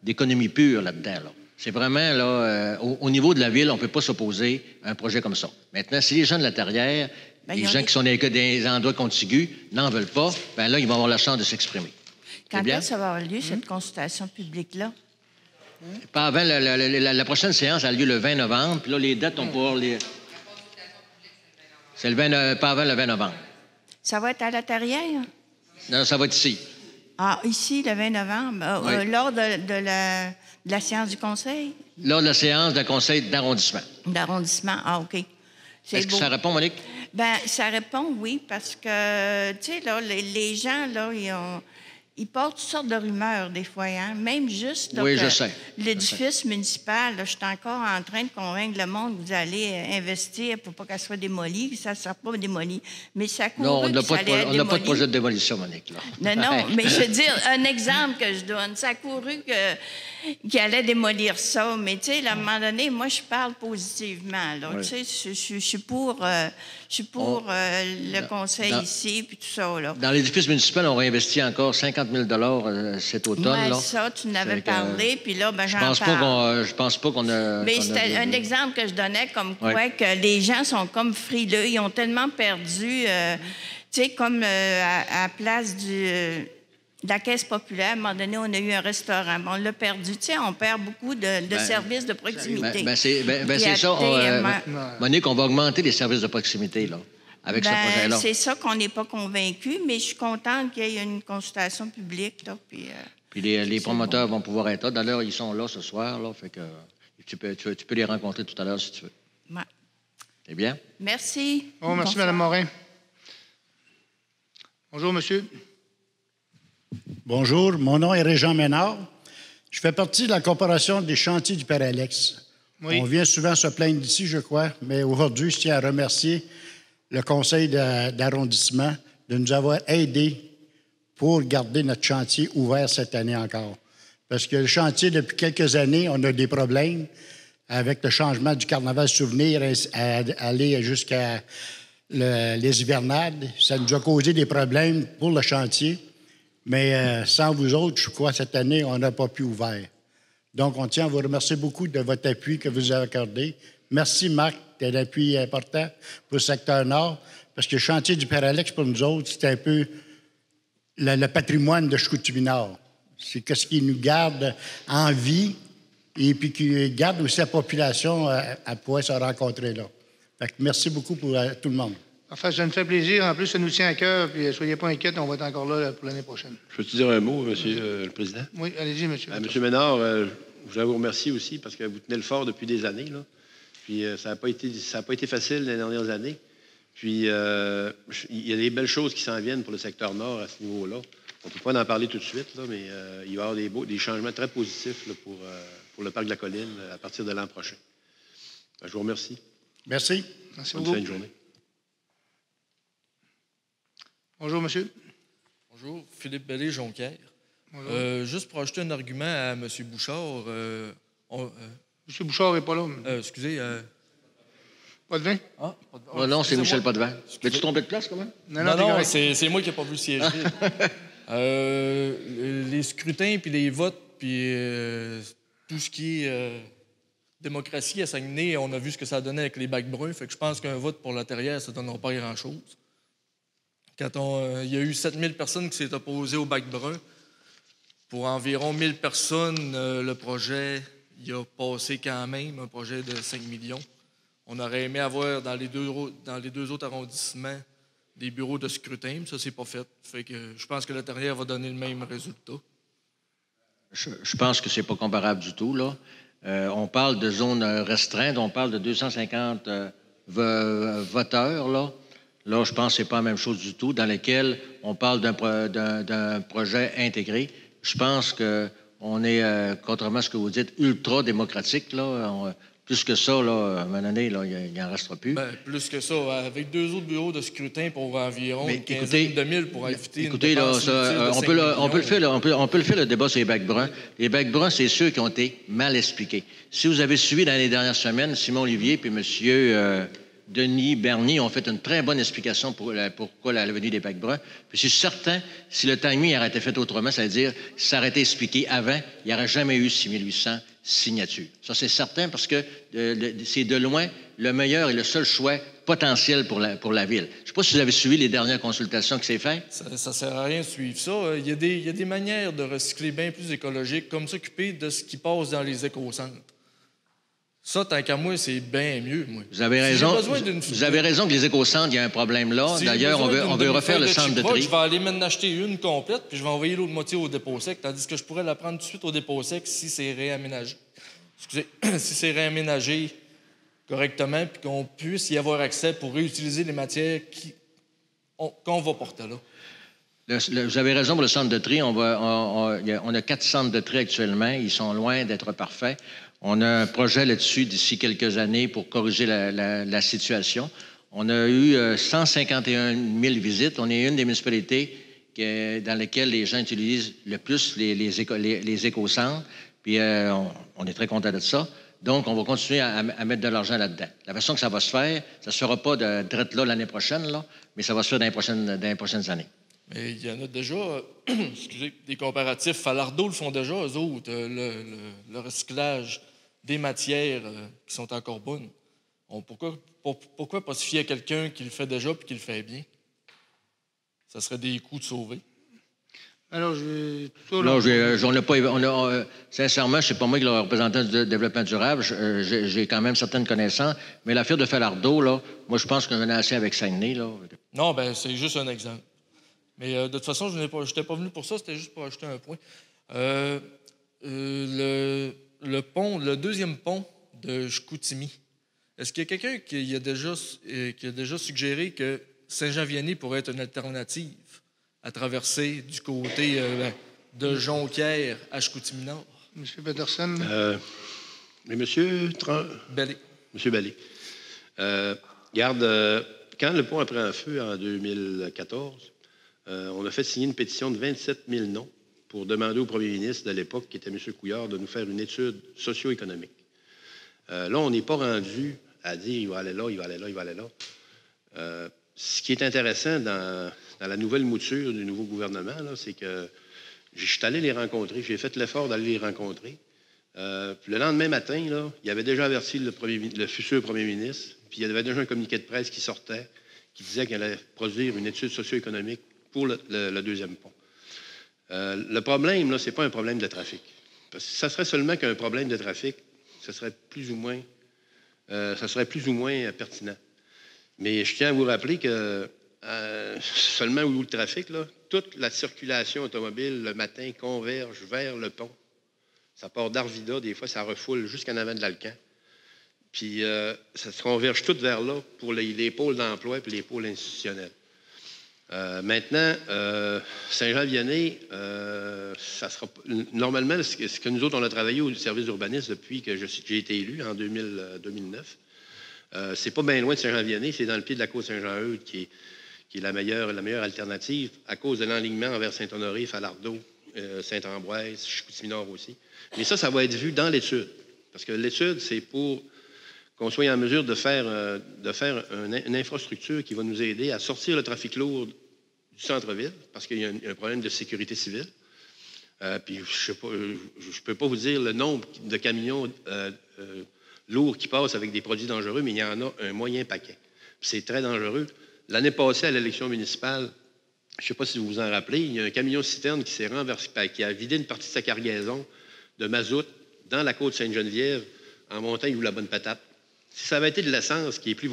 J: d'économie pure là-dedans. Là. C'est vraiment, là, au niveau de la ville, on ne peut pas s'opposer à un projet comme ça. Maintenant, si les gens de la Terrière, les gens qui sont dans des endroits contigus, n'en veulent pas, bien là, ils vont avoir la chance de s'exprimer.
I: Quand est-ce que ça va avoir lieu, cette consultation publique-là?
J: Pas avant, la prochaine séance a lieu le 20 novembre, puis là, les dates, on pourra les... C'est pas avant le 20 novembre.
I: Ça va être à la Terrière?
J: Non, ça va être ici.
I: Ah, ici, le 20 novembre,
J: oui.
I: Lors de la séance du conseil?
J: Lors de la séance d'un conseil d'arrondissement.
I: D'arrondissement, ah, OK.
J: Est-ce que ça répond, Monique?
I: Bien, ça répond, oui, parce que, tu sais, là, les gens, là, il porte toutes sortes de rumeurs, des fois, hein? Même juste là,
J: Oui,
I: que
J: je sais.
I: l'édifice municipal, là, je suis encore en train de convaincre le monde que vous allez investir pour pas qu'elle soit démolie. Ça ne sera pas démoli. Mais ça a couru
J: Non, on n'a
I: que ça allait être
J: pas de
I: démoli.
J: projet de démolition, Monique. Là.
I: Non, mais je veux dire, un exemple que je donne. Ça a couru qu'il allait démolir ça. Mais, tu sais, à un moment donné, moi, je parle positivement. Là.
J: Oui.
I: Tu sais, je suis pour, le conseil ici, puis tout ça. Là.
J: Dans l'édifice municipal, on réinvestit encore 50 000 cet automne.
I: Ouais,
J: là.
I: ça, tu n'avais
J: Fait que,
I: parlé, puis là, ben,
J: je
I: j'en
J: pense
I: parle.
J: je pense pas qu'on a...
I: Mais
J: qu'on
I: c'était
J: a-
I: un exemple que je donnais comme quoi
J: Ouais.
I: que les gens sont comme frileux. Ils ont tellement perdu, tu sais, comme à la place de la Caisse populaire, à un moment donné, on a eu un restaurant. On l'a perdu. Tu sais, on perd beaucoup de services de proximité.
J: c'est ça. Monique, on va augmenter les services de proximité, là, avec ce projet-là.
I: C'est ça qu'on n'est pas convaincu, mais je suis contente qu'il y ait une consultation publique. Là,
J: Puis les promoteurs vont pouvoir être là. D'ailleurs, ils sont là ce soir, là, fait que tu peux les rencontrer tout à l'heure si tu veux.
I: Ouais.
J: C'est bien?
I: Merci.
A: Oh, merci,
I: Bonsoir.
A: Mme Morin. Bonjour, monsieur.
K: Bonjour, mon nom est Régent Ménard. Je fais partie de la Corporation des chantiers du Père Alex.
A: Oui.
K: On vient souvent se plaindre d'ici, je crois, mais aujourd'hui, je tiens à remercier le conseil d'arrondissement de nous avoir aidés pour garder notre chantier ouvert cette année encore. Parce que le chantier, depuis quelques années, on a des problèmes avec le changement du carnaval souvenir à aller jusqu'à les hivernades. Ça nous a causé des problèmes pour le chantier. Mais sans vous autres, je crois, cette année, on n'a pas pu ouvrir. Donc, on tient à vous remercier beaucoup de votre appui que vous avez accordé. Merci, Marc, de l'appui important pour le secteur Nord, parce que le chantier du Père Alex, pour nous autres, c'est un peu le patrimoine de Chicoutimi-Nord. C'est ce qui nous garde en vie et puis qui garde aussi la population à pouvoir se rencontrer là. Fait que merci beaucoup pour tout le monde.
A: Enfin, ça me fait plaisir. En plus, ça nous tient à cœur. Puis, soyez pas inquiets, on va être encore là pour l'année prochaine.
G: Je peux-te dire un mot, Monsieur le Président?
A: Oui, allez-y, monsieur.
G: Monsieur Ménard, je voudrais vous remercier aussi parce que vous tenez le fort depuis des années. Là. Puis ça n'a pas été facile les dernières années. Puis il y a des belles choses qui s'en viennent pour le secteur Nord à ce niveau-là. On ne peut pas en parler tout de suite, là, mais il va y avoir des changements très positifs là, pour le Parc de la Colline à partir de l'an prochain. Je vous remercie.
K: Merci.
A: Merci
G: Bonne
A: beaucoup.
G: fin de journée.
A: Bonjour, monsieur.
L: Bonjour, Philippe Bellé-Jonquière.
A: Bonjour.
L: Juste pour ajouter un argument à M. Bouchard.
A: M. Bouchard n'est pas là.
L: Excusez.
A: Pas de vin?
L: Ah, pas de vin.
J: Oh, non, c'est
L: Excusez-moi.
J: Michel Potvin. Mais tu tombais de place, quand même?
L: Non, c'est moi qui n'ai pas vu le siège. Les scrutins, puis les votes, puis tout ce qui est démocratie à Saguenay, on a vu ce que ça donnait avec les bacs bruns. Fait que je pense qu'un vote pour la Terrière, ça ne donnera pas grand-chose. Quand il y a eu 7000 personnes qui s'est opposées au bac brun, pour environ 1000 personnes, le projet il a passé quand même, un projet de 5 millions. On aurait aimé avoir dans les deux autres arrondissements des bureaux de scrutin, mais ça, c'est pas fait. Fait que je pense que la Terrière va donner le même résultat.
J: Je pense que c'est pas comparable du tout, là. On parle de zones restreintes, on parle de 250 voteurs, là. Là, je pense que c'est pas la même chose du tout, dans lequel on parle d'un projet intégré. Je pense qu'on est, contrairement à ce que vous dites, ultra démocratique, là. Plus que ça, là, à un moment donné, là, il n'en restera plus.
L: Ben, plus que ça. Avec 2 autres bureaux de scrutin pour environ une quinzaine
J: écoutez,
L: de mille pour éviter
J: écoutez,
L: une
J: là,
L: dépense
J: ça,
L: inutile de
J: on
L: 5
J: peut le faire,
L: millions.
J: on peut le faire le débat sur les bacs bruns. Les bacs bruns, c'est ceux qui ont été mal expliqués. Si vous avez suivi dans les dernières semaines, Simon Olivier puis M. Denis Bernier ont fait une très bonne explication pour pourquoi la venue des bacs bruns. Puis je suis certain, si le timing aurait été fait autrement, c'est-à-dire si ça aurait été expliqué avant, il n'y aurait jamais eu 6800 signatures. Ça, c'est certain parce que c'est de loin le meilleur et le seul choix potentiel pour la ville. Je ne sais pas si vous avez suivi les dernières consultations qui s'est faites.
L: Ça ne sert à rien de suivre ça. Il y a des manières de recycler bien plus écologique, comme s'occuper de ce qui passe dans les écocentres. Ça, tant qu'à moi, c'est bien mieux, moi.
J: Vous avez raison. Vous avez raison que les écocentres, il y a un problème là.
L: Si
J: D'ailleurs, on veut refaire le centre de tri.
L: Je vais aller m'en acheter une complète, puis je vais envoyer l'autre moitié au dépôt sec, tandis que je pourrais la prendre tout de suite au dépôt sec si c'est réaménagé. Excusez, si c'est réaménagé correctement, puis qu'on puisse y avoir accès pour réutiliser les matières qu'on va porter là.
J: Vous avez raison pour le centre de tri. On a 4 centres de tri actuellement. Ils sont loin d'être parfaits. On a un projet là-dessus d'ici quelques années pour corriger la situation. On a eu 151 000 visites. On est une des municipalités dans lesquelles les gens utilisent le plus les éco-centres. Puis on est très content de ça. Donc, on va continuer à mettre de l'argent là-dedans. La façon que ça va se faire, ça ne se fera pas direct là l'année prochaine, là, mais ça va se faire dans les prochaines années.
L: Mais il y en a déjà, excusez, des comparatifs. Falardeau le font déjà, eux autres, le recyclage des matières qui sont encore bonnes. Pourquoi pas se fier à quelqu'un qui le fait déjà et qui le fait bien? Ça serait des coûts de sauver.
A: Alors,
J: sincèrement, je ne sais pas moi qui est le représentant du développement durable. J'ai quand même certaines connaissances. Mais l'affaire de Falardeau, là, moi, je pense qu'on en a assez avec Saguenay. Là.
L: Non, bien, c'est juste un exemple. Mais de toute façon, je n'étais pas venu pour ça, c'était juste pour ajouter un point. Le deuxième pont de Chicoutimi, est-ce qu'il y a quelqu'un qui a déjà suggéré que Saint-Jean-Vianney pourrait être une alternative à traverser du côté de Jonquière à Chicoutimi-Nord?
A: M. Peterson.
G: Mais M.
L: Bellé.
G: M. Bellé. Regarde, quand le pont a pris un feu en 2014, on a fait signer une pétition de 27 000 noms pour demander au premier ministre de l'époque, qui était M. Couillard, de nous faire une étude socio-économique. Là, on n'est pas rendu à dire il va aller là, il va aller là, il va aller là. Ce qui est intéressant dans la nouvelle mouture du nouveau gouvernement, c'est que je suis allé les rencontrer, j'ai fait l'effort d'aller les rencontrer. Puis le lendemain matin, là, il avait déjà averti le futur premier ministre, puis il y avait déjà un communiqué de presse qui sortait, qui disait qu'il allait produire une étude socio-économique pour le deuxième pont. Le problème, là, ce n'est pas un problème de trafic. Parce que ça serait seulement qu'un problème de trafic, ça serait plus ou moins pertinent. Mais je tiens à vous rappeler que seulement où le trafic, là, toute la circulation automobile le matin converge vers le pont. Ça part d'Arvida, des fois, ça refoule jusqu'en avant de l'Alcan. Puis ça se converge tout vers là pour les pôles d'emploi et les pôles institutionnels. Maintenant, Saint-Jean-Vianney, ça sera normalement ce que nous autres on a travaillé au service d'urbanisme depuis que j'ai été élu en 2009. C'est pas bien loin de Saint-Jean-Vianney, c'est dans le pied de la côte Saint-Jean-Eudes qui est la meilleure alternative à cause de l'enlignement envers Saint-Honoré, Falardeau, Saint-Ambroise, Chicoutimi-Nord aussi. Mais ça va être vu dans l'étude. Parce que l'étude, c'est pour qu'on soit en mesure de faire une infrastructure qui va nous aider à sortir le trafic lourd du centre-ville, parce qu'il y a un problème de sécurité civile. Puis je ne peux pas vous dire le nombre de camions lourds qui passent avec des produits dangereux, mais il y en a un moyen paquet. Puis c'est très dangereux. L'année passée, à l'élection municipale, je ne sais pas si vous vous en rappelez, il y a un camion-citerne qui s'est renversé, qui a vidé une partie de sa cargaison de mazout dans la côte Sainte-Geneviève, en montagne ou la bonne patate. Si ça avait été de l'essence qui est plus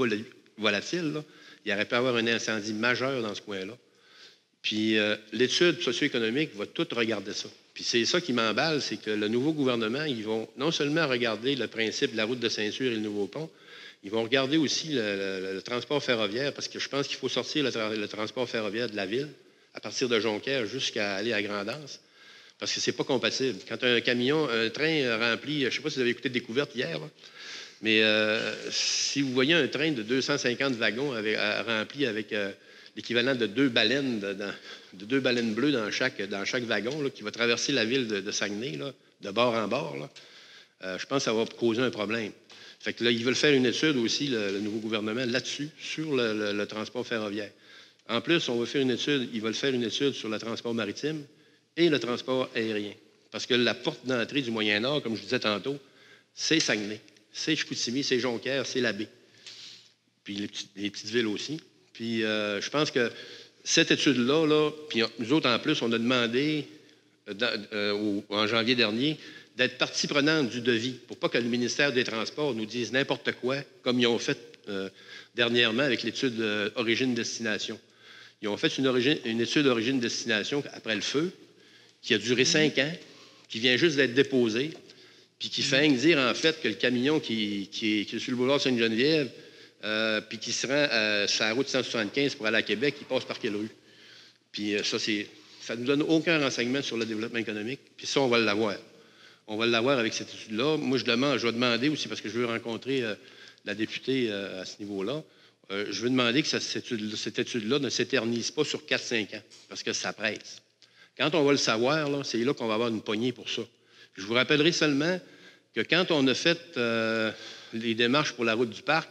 G: volatile, là, il y aurait pu avoir un incendie majeur dans ce coin-là. Puis l'étude socio-économique va tout regarder ça. Puis c'est ça qui m'emballe, c'est que le nouveau gouvernement, ils vont non seulement regarder le principe de la route de Saint-Cyr et le nouveau pont, ils vont regarder aussi le transport ferroviaire, parce que je pense qu'il faut sortir le transport ferroviaire de la ville, à partir de Jonquière jusqu'à aller à Grand'Anse, parce que c'est pas compatible. Quand un train rempli, je ne sais pas si vous avez écouté Découverte hier, là, mais si vous voyez un train de 250 wagons rempli avec l'équivalent de 2 baleines, de 2 baleines bleues dans chaque wagon, là, qui va traverser la ville de Saguenay, là, de bord en bord, là, je pense que ça va causer un problème. Fait que là, ils veulent faire une étude aussi, le nouveau gouvernement, là-dessus, sur le transport ferroviaire. En plus, ils veulent faire une étude sur le transport maritime et le transport aérien. Parce que la porte d'entrée du Moyen-Nord, comme je disais tantôt, c'est Saguenay, c'est Chicoutimi, c'est Jonquière, c'est la baie. Puis les petites villes aussi. Puis je pense que cette étude-là, là, puis nous autres, en plus, on a demandé en janvier dernier d'être partie prenante du devis pour pas que le ministère des Transports nous dise n'importe quoi, comme ils ont fait dernièrement avec l'étude origine-destination. Ils ont fait une étude origine-destination après le feu qui a duré 5 ans, qui vient juste d'être déposée, puis qui fait dire en fait que le camion qui est sur le boulevard Sainte-Geneviève, puis qui se rend sur la route 175 pour aller à Québec, il passe par quelle rue? Puis ça ne nous donne aucun renseignement sur le développement économique. Puis ça, on va l'avoir. On va l'avoir avec cette étude-là. Moi, je vais demander aussi, parce que je veux rencontrer la députée à ce niveau-là, je veux demander que cette étude-là ne s'éternise pas sur 4-5 ans, parce que ça presse. Quand on va le savoir, là, c'est là qu'on va avoir une poignée pour ça. Je vous rappellerai seulement que quand on a fait les démarches pour la route du parc,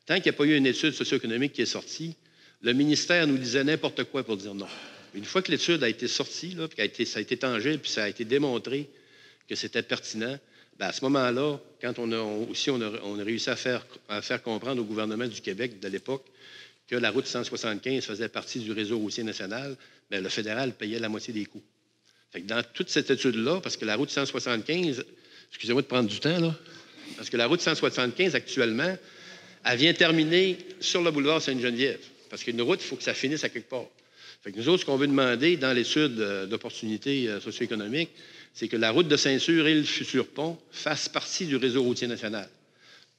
G: tant qu'il n'y a pas eu une étude socio-économique qui est sortie, le ministère nous disait n'importe quoi pour dire non. Une fois que l'étude a été sortie, là, puis ça a été tangible, puis ça a été démontré que c'était pertinent, bien, à ce moment-là, quand on a réussi à faire comprendre au gouvernement du Québec de l'époque que la route 175 faisait partie du réseau routier national, bien, le fédéral payait la moitié des coûts. Fait que dans toute cette étude-là, parce que la route 175, excusez-moi de prendre du temps, là, parce que la route 175, actuellement, elle vient terminer sur le boulevard Sainte-Geneviève. Parce qu'une route, il faut que ça finisse à quelque part. Fait que nous autres, ce qu'on veut demander dans l'étude d'opportunité socio-économique, c'est que la route de Saint-Cyr et le futur pont fassent partie du réseau routier national.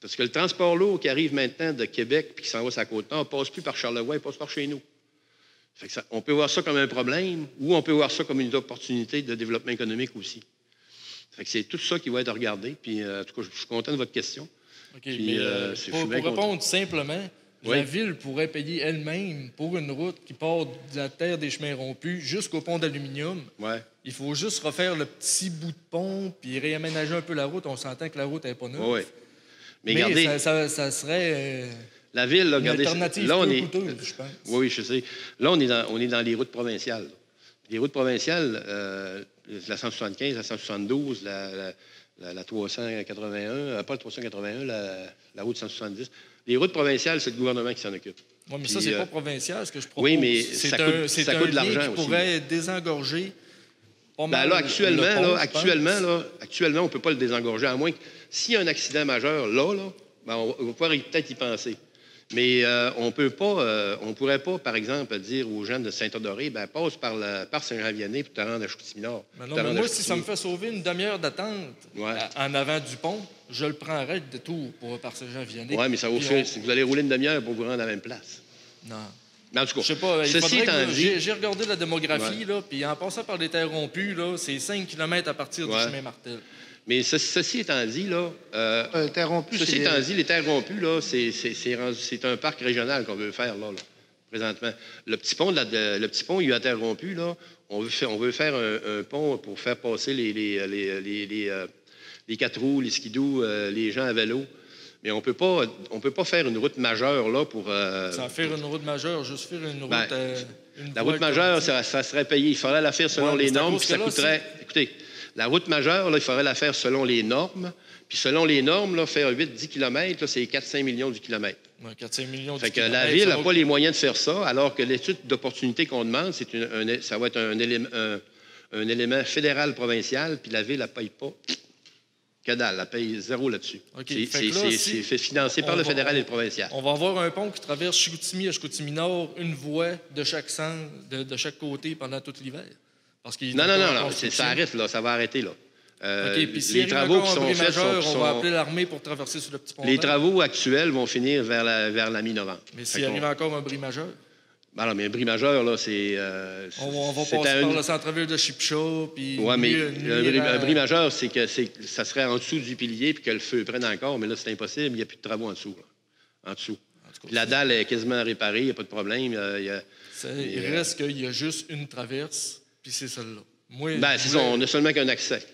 G: Parce que le transport lourd qui arrive maintenant de Québec puis qui s'en va sur la Côte-Nord ne passe plus par Charlevoix, il passe par chez nous. Fait que on peut voir ça comme un problème ou on peut voir ça comme une opportunité de développement économique aussi. Fait que c'est tout ça qui va être regardé. Puis, en tout cas, je suis content de votre question.
L: OK,
G: puis,
L: mais pour répondre simplement, la Ville pourrait payer elle-même pour une route qui part de la terre des chemins rompus jusqu'au pont d'aluminium.
G: Ouais.
L: Il faut juste refaire le petit bout de pont puis réaménager un peu la route. On s'entend que la route n'est pas neuve.
G: Oui. Mais regardez,
L: ça serait
G: la Ville, là,
L: une alternative
G: là,
L: peu coûteuse, je pense.
G: Oui, je sais. Là, on est dans les routes provinciales. Les routes provinciales, la 175, la 172, la 381, pas la 381, la route 170. Les routes provinciales, c'est le gouvernement qui s'en occupe.
L: Oui, mais ça, c'est pas provincial, ce que je propose.
G: Oui, mais
L: c'est
G: ça coûte de l'argent
L: qui pourrait désengorger pas mal
G: là, actuellement,
L: actuellement,
G: on ne peut pas le désengorger, à moins que s'il y a un accident majeur, là ben, on va pouvoir peut-être y penser. Mais on pourrait pas, par exemple, dire aux gens de Saint-Honoré, ben, passe par Saint-Jean-Vianney pour te rendre à Chicoutimi-Nord.
L: Moi, si ça me fait sauver une demi-heure d'attente en avant du pont, je le prendrais de tout par Saint-Jean-Vianney.
G: Oui, mais ça vous allez rouler une demi-heure pour vous rendre à la même place.
L: Non.
G: Mais en tout cas,
L: je sais pas,
G: ceci étant dit...
L: J'ai regardé la démographie, là, puis en passant par les terres rompues, là, c'est 5 km à partir du chemin Martel.
G: Mais ceci étant dit, là, les terres rompues, là, c'est un parc régional qu'on veut faire là, présentement. Le petit pont, il y a terre rompue, là. On veut faire un pont pour faire passer les 4 roues, les skidoo, les gens à vélo. Mais on peut pas faire une route majeure là pour.
L: Sans faire une route majeure, juste faire une route.
G: La route majeure, ça serait payé. Il faudrait la faire selon les normes, puis ça coûterait. Écoutez. La route majeure, là, il faudrait la faire selon les normes. Puis selon les normes, là, faire 8-10 km, là, c'est 4-5 millions du kilomètre.
L: 4-5 millions
G: du kilomètre. La Ville n'a pas les moyens de faire ça, alors que l'étude d'opportunité qu'on demande, ça va être un élément fédéral-provincial, puis la Ville, elle ne paye pas. Que dalle, elle paye zéro là-dessus.
L: Okay.
G: C'est financé par le fédéral et le provincial.
L: On va avoir un pont qui traverse Chicoutimi à Chicoutimi-Nord, une voie de chaque sens, de chaque côté pendant tout l'hiver.
G: Non, ça arrête, là. Ça va arrêter, là.
L: Puis
G: les travaux qui sont faits
L: on va appeler l'armée pour traverser sur le petit pont.
G: Les travaux actuels vont finir vers la mi-novembre.
L: Mais s'il arrive encore un bris majeur?
G: Ben non, mais un bris majeur, là, c'est...
L: on va passer par le centre-ville de Chipcha, puis...
G: Oui, mais un bris majeur, c'est que ça serait en dessous du pilier, puis que le feu prenne encore, mais là, c'est impossible, il n'y a plus de travaux en dessous, là. En dessous. Puis la dalle est quasiment réparée, il n'y a pas de problème.
L: Il reste qu'il y a juste une traverse, puis c'est celle-là.
G: C'est ça, on n'a seulement qu'un accès.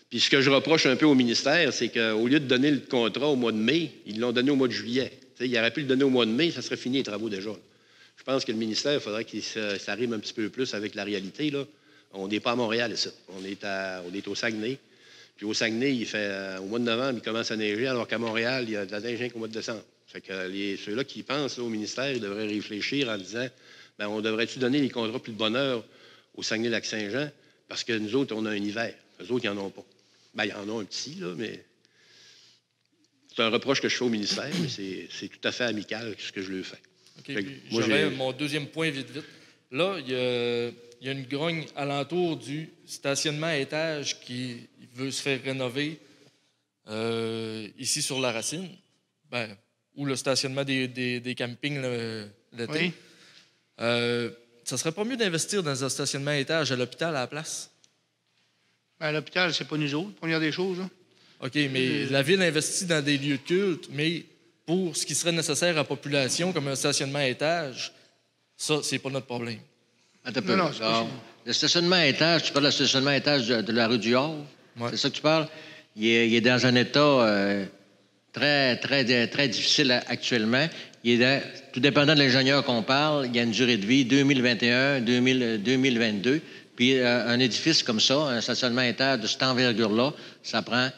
G: Puis ce que je reproche un peu au ministère, c'est qu'au lieu de donner le contrat au mois de mai, ils l'ont donné au mois de juillet. T'sais, il aurait pu le donner au mois de mai, ça serait fini les travaux déjà. Je pense que le ministère, il faudrait qu'il s'arrive un petit peu plus avec la réalité. Là. On n'est pas à Montréal ici. On est au Saguenay. Puis au Saguenay, au mois de novembre, il commence à neiger, alors qu'à Montréal, il y a de la neige qu'au mois de décembre. Fait que ceux-là qui pensent là, au ministère, ils devraient réfléchir en disant on devrait-tu donner les contrats plus de bonheur au Saguenay-Lac-Saint-Jean, parce que nous autres, on a un hiver. Eux autres, ils n'en ont pas. Ils en ont un petit, là, mais c'est un reproche que je fais au ministère, mais c'est tout à fait amical ce que je lui fais.
L: OK, j'aurais mon deuxième point vite. Là, il y a une grogne alentour du stationnement à étage qui veut se faire rénover ici sur la Racine, ou le stationnement des campings l'été.
A: Oui.
L: Ça ça serait pas mieux d'investir dans un stationnement à étage à l'hôpital à la place?
A: À l'hôpital, c'est pas nous autres, première des choses. Là.
L: OK, mais la Ville investit dans des lieux de culte, mais pour ce qui serait nécessaire à la population, comme un stationnement à étage, ça, c'est pas notre problème.
J: Attends un peu. Alors, le stationnement à étage, tu parles de stationnement à étage de la rue du Havre?
L: Ouais.
J: C'est ça que tu parles? Il est dans un état très, très, très difficile actuellement. Tout dépendant de l'ingénieur qu'on parle, il y a une durée de vie 2021, 2022. Puis un édifice comme ça, un stationnement à étage de cette envergure-là, ça prend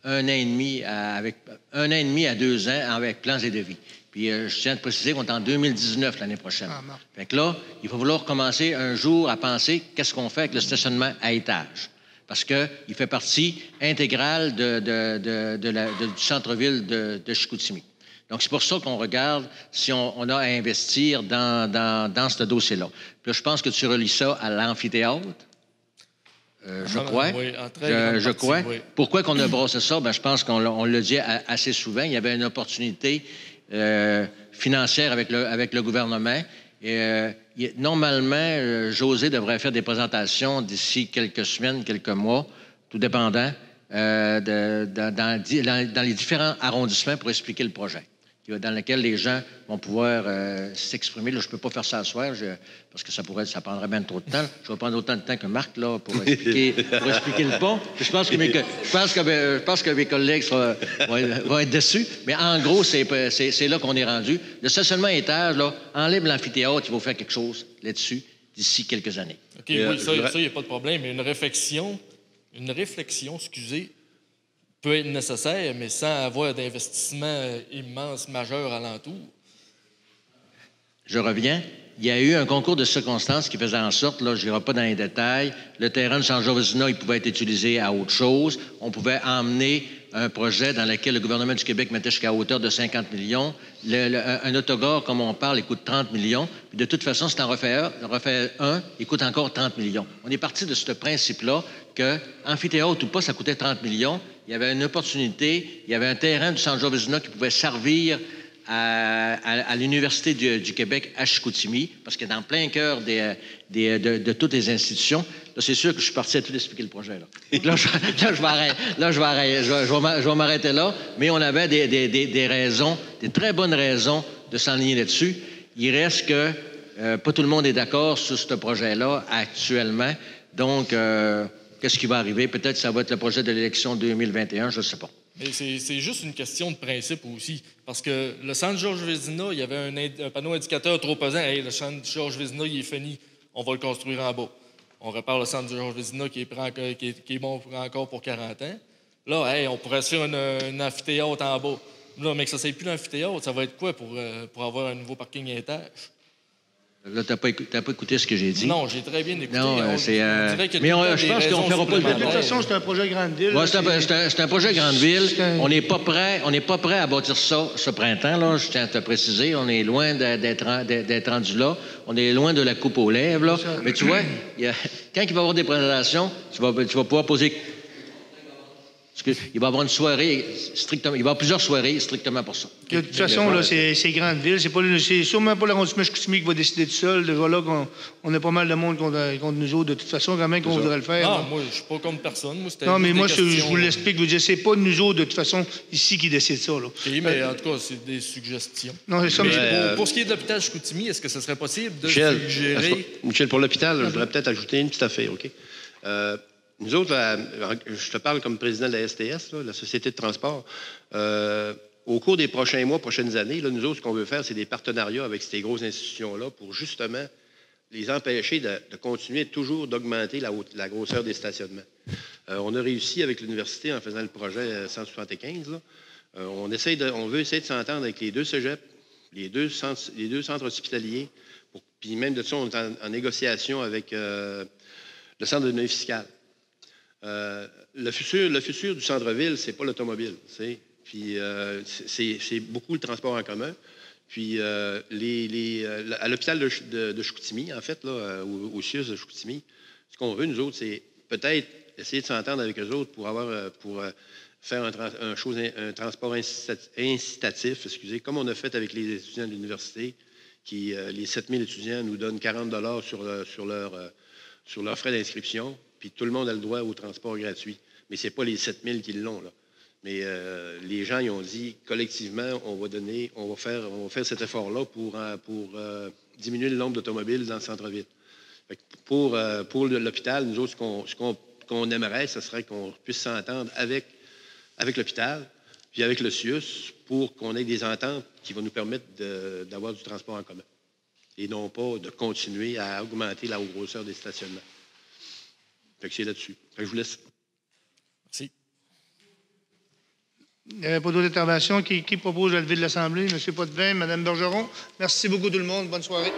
J: 1 an et demi à 2 ans avec plans et devis. Puis je tiens à te préciser qu'on est en 2019 l'année prochaine. Fait que là, il va falloir commencer un jour à penser qu'est-ce qu'on fait avec le stationnement à étage. Parce qu'il fait partie intégrale du centre-ville de Chicoutimi. Donc, c'est pour ça qu'on regarde si on a à investir dans ce dossier-là. Puis là, je pense que tu relis ça à l'amphithéâtre. Je crois.
L: Oui,
J: je crois.
L: Oui.
J: Pourquoi qu'on a brossé ça? Bien, je pense qu'on l'a dit assez souvent. Il y avait une opportunité financière avec le gouvernement. Normalement, José devrait faire des présentations d'ici quelques semaines, quelques mois, tout dépendant, dans les différents arrondissements pour expliquer le projet, dans lequel les gens vont pouvoir s'exprimer. Là, je ne peux pas faire ça ce soir parce que ça prendrait bien trop de temps. Je vais prendre autant de temps que Marc là, pour expliquer le pont. Je pense que mes collègues vont être déçus. Mais en gros, c'est là qu'on est rendu. Le stationnement à étage, là, enlève l'amphithéâtre, il faut faire quelque chose là-dessus d'ici quelques années.
L: OK, oui, ça, il n'y a pas de problème. Mais une réflexion, excusez, peut être nécessaire, mais sans avoir d'investissement immense, majeur alentour.
J: Je reviens. Il y a eu un concours de circonstances qui faisait en sorte, là, je n'irai pas dans les détails, le terrain de San Jovesina, il pouvait être utilisé à autre chose. On pouvait emmener un projet dans lequel le gouvernement du Québec mettait jusqu'à hauteur de 50 millions. Un autogare, comme on parle, il coûte 30 millions. Puis de toute façon, si tu en refais un, il coûte encore 30 millions. On est parti de ce principe-là que, amphithéâtre ou pas, ça coûtait 30 millions. Il y avait une opportunité, il y avait un terrain du San Jovesina qui pouvait servir à l'Université du Québec à Chicoutimi, parce que dans plein cœur de toutes les institutions. Là, c'est sûr que je suis parti à tout expliquer le projet. Là, je vais m'arrêter là, mais on avait des raisons, des très bonnes raisons de s'enligner là-dessus. Il reste que pas tout le monde est d'accord sur ce projet-là actuellement. Donc, qu'est-ce qui va arriver? Peut-être que ça va être le projet de l'élection 2021, je ne sais pas.
L: Mais c'est juste une question de principe aussi. Parce que le centre Georges Vézina, il y avait un panneau indicateur trop pesant. Hey, le centre Georges Vézina, il est fini. On va le construire en bas. On répare le centre Georges Vézina qui est bon encore pour 40 ans. Là, hey, on pourrait se faire un amphithéâtre en bas. Là, mais que ça ne soit plus l'amphithéâtre, ça va être quoi pour avoir un nouveau parking à étage?
J: Là, tu n'as pas écouté ce que j'ai dit.
L: Non, j'ai très bien écouté.
J: Non,
L: mais
J: je pense qu'on ne fera pas le
A: De toute façon, c'est un projet grande ville.
J: Oui, c'est un projet grande ville. On n'est pas prêt à bâtir ça ce printemps. Là. Je tiens à te préciser, on est loin d'être rendu là. On est loin de la coupe aux lèvres. Là. Mais tu vois, quand il va y avoir des présentations, tu vas pouvoir poser... Il va y avoir une soirée strictement... Il va y avoir plusieurs soirées strictement pour ça.
A: De toute façon, là, c'est grande ville. C'est sûrement pas l'arrondissement Chicoutimi qui va décider tout seul. Voilà qu'on a pas mal de monde contre nous autres. De toute façon, quand même qu'on voudrait le faire.
L: Non, moi, je ne suis pas contre personne.
A: Non, mais moi, je vous l'explique. Je vous dis, c'est pas nous autres, de toute façon, ici, qui décident ça. Là.
L: OK, mais en tout cas, c'est des suggestions.
A: Non, c'est ça.
L: Pour ce qui est de l'hôpital Chicoutimi, est-ce que ce serait possible de suggérer...
G: Michel, pour l'hôpital, je voudrais peut-être ajouter une petite affaire, OK? Nous autres, je te parle comme président de la STS, là, la Société de transport. Au cours des prochains mois, prochaines années, là, nous autres, ce qu'on veut faire, c'est des partenariats avec ces grosses institutions-là pour justement les empêcher de continuer toujours d'augmenter la grosseur des stationnements. On a réussi avec l'université en faisant le projet 175. Là. On veut essayer de s'entendre avec les 2 cégeps, les deux centres hospitaliers, puis même de ça, on est en négociation avec le centre de données fiscales. Le futur du centre-ville, c'est pas l'automobile. Puis c'est beaucoup le transport en commun. Puis à l'hôpital de Chicoutimi, en fait, là, au CIUS de Chicoutimi, ce qu'on veut, nous autres, c'est peut-être essayer de s'entendre avec eux autres pour faire un transport incitatif, comme on a fait avec les étudiants de l'université, les 7 000 étudiants nous donnent 40 sur leurs frais d'inscription, puis tout le monde a le droit au transport gratuit. Mais ce n'est pas les 7 000 qui l'ont, là. Mais les gens, ils ont dit, collectivement, on va faire cet effort-là pour diminuer le nombre d'automobiles dans le centre-ville. Pour l'hôpital, nous autres, ce qu'on aimerait, ce serait qu'on puisse s'entendre avec l'hôpital, puis avec le CIUS, pour qu'on ait des ententes qui vont nous permettre d'avoir du transport en commun. Et non pas de continuer à augmenter la grosseur des stationnements. Fait que c'est là-dessus. Fait que je vous laisse.
L: Merci.
A: Il n'y avait pas d'autres interventions. Qui propose à lever de l'Assemblée? M. Potvin, Mme Bergeron. Merci beaucoup tout le monde. Bonne soirée.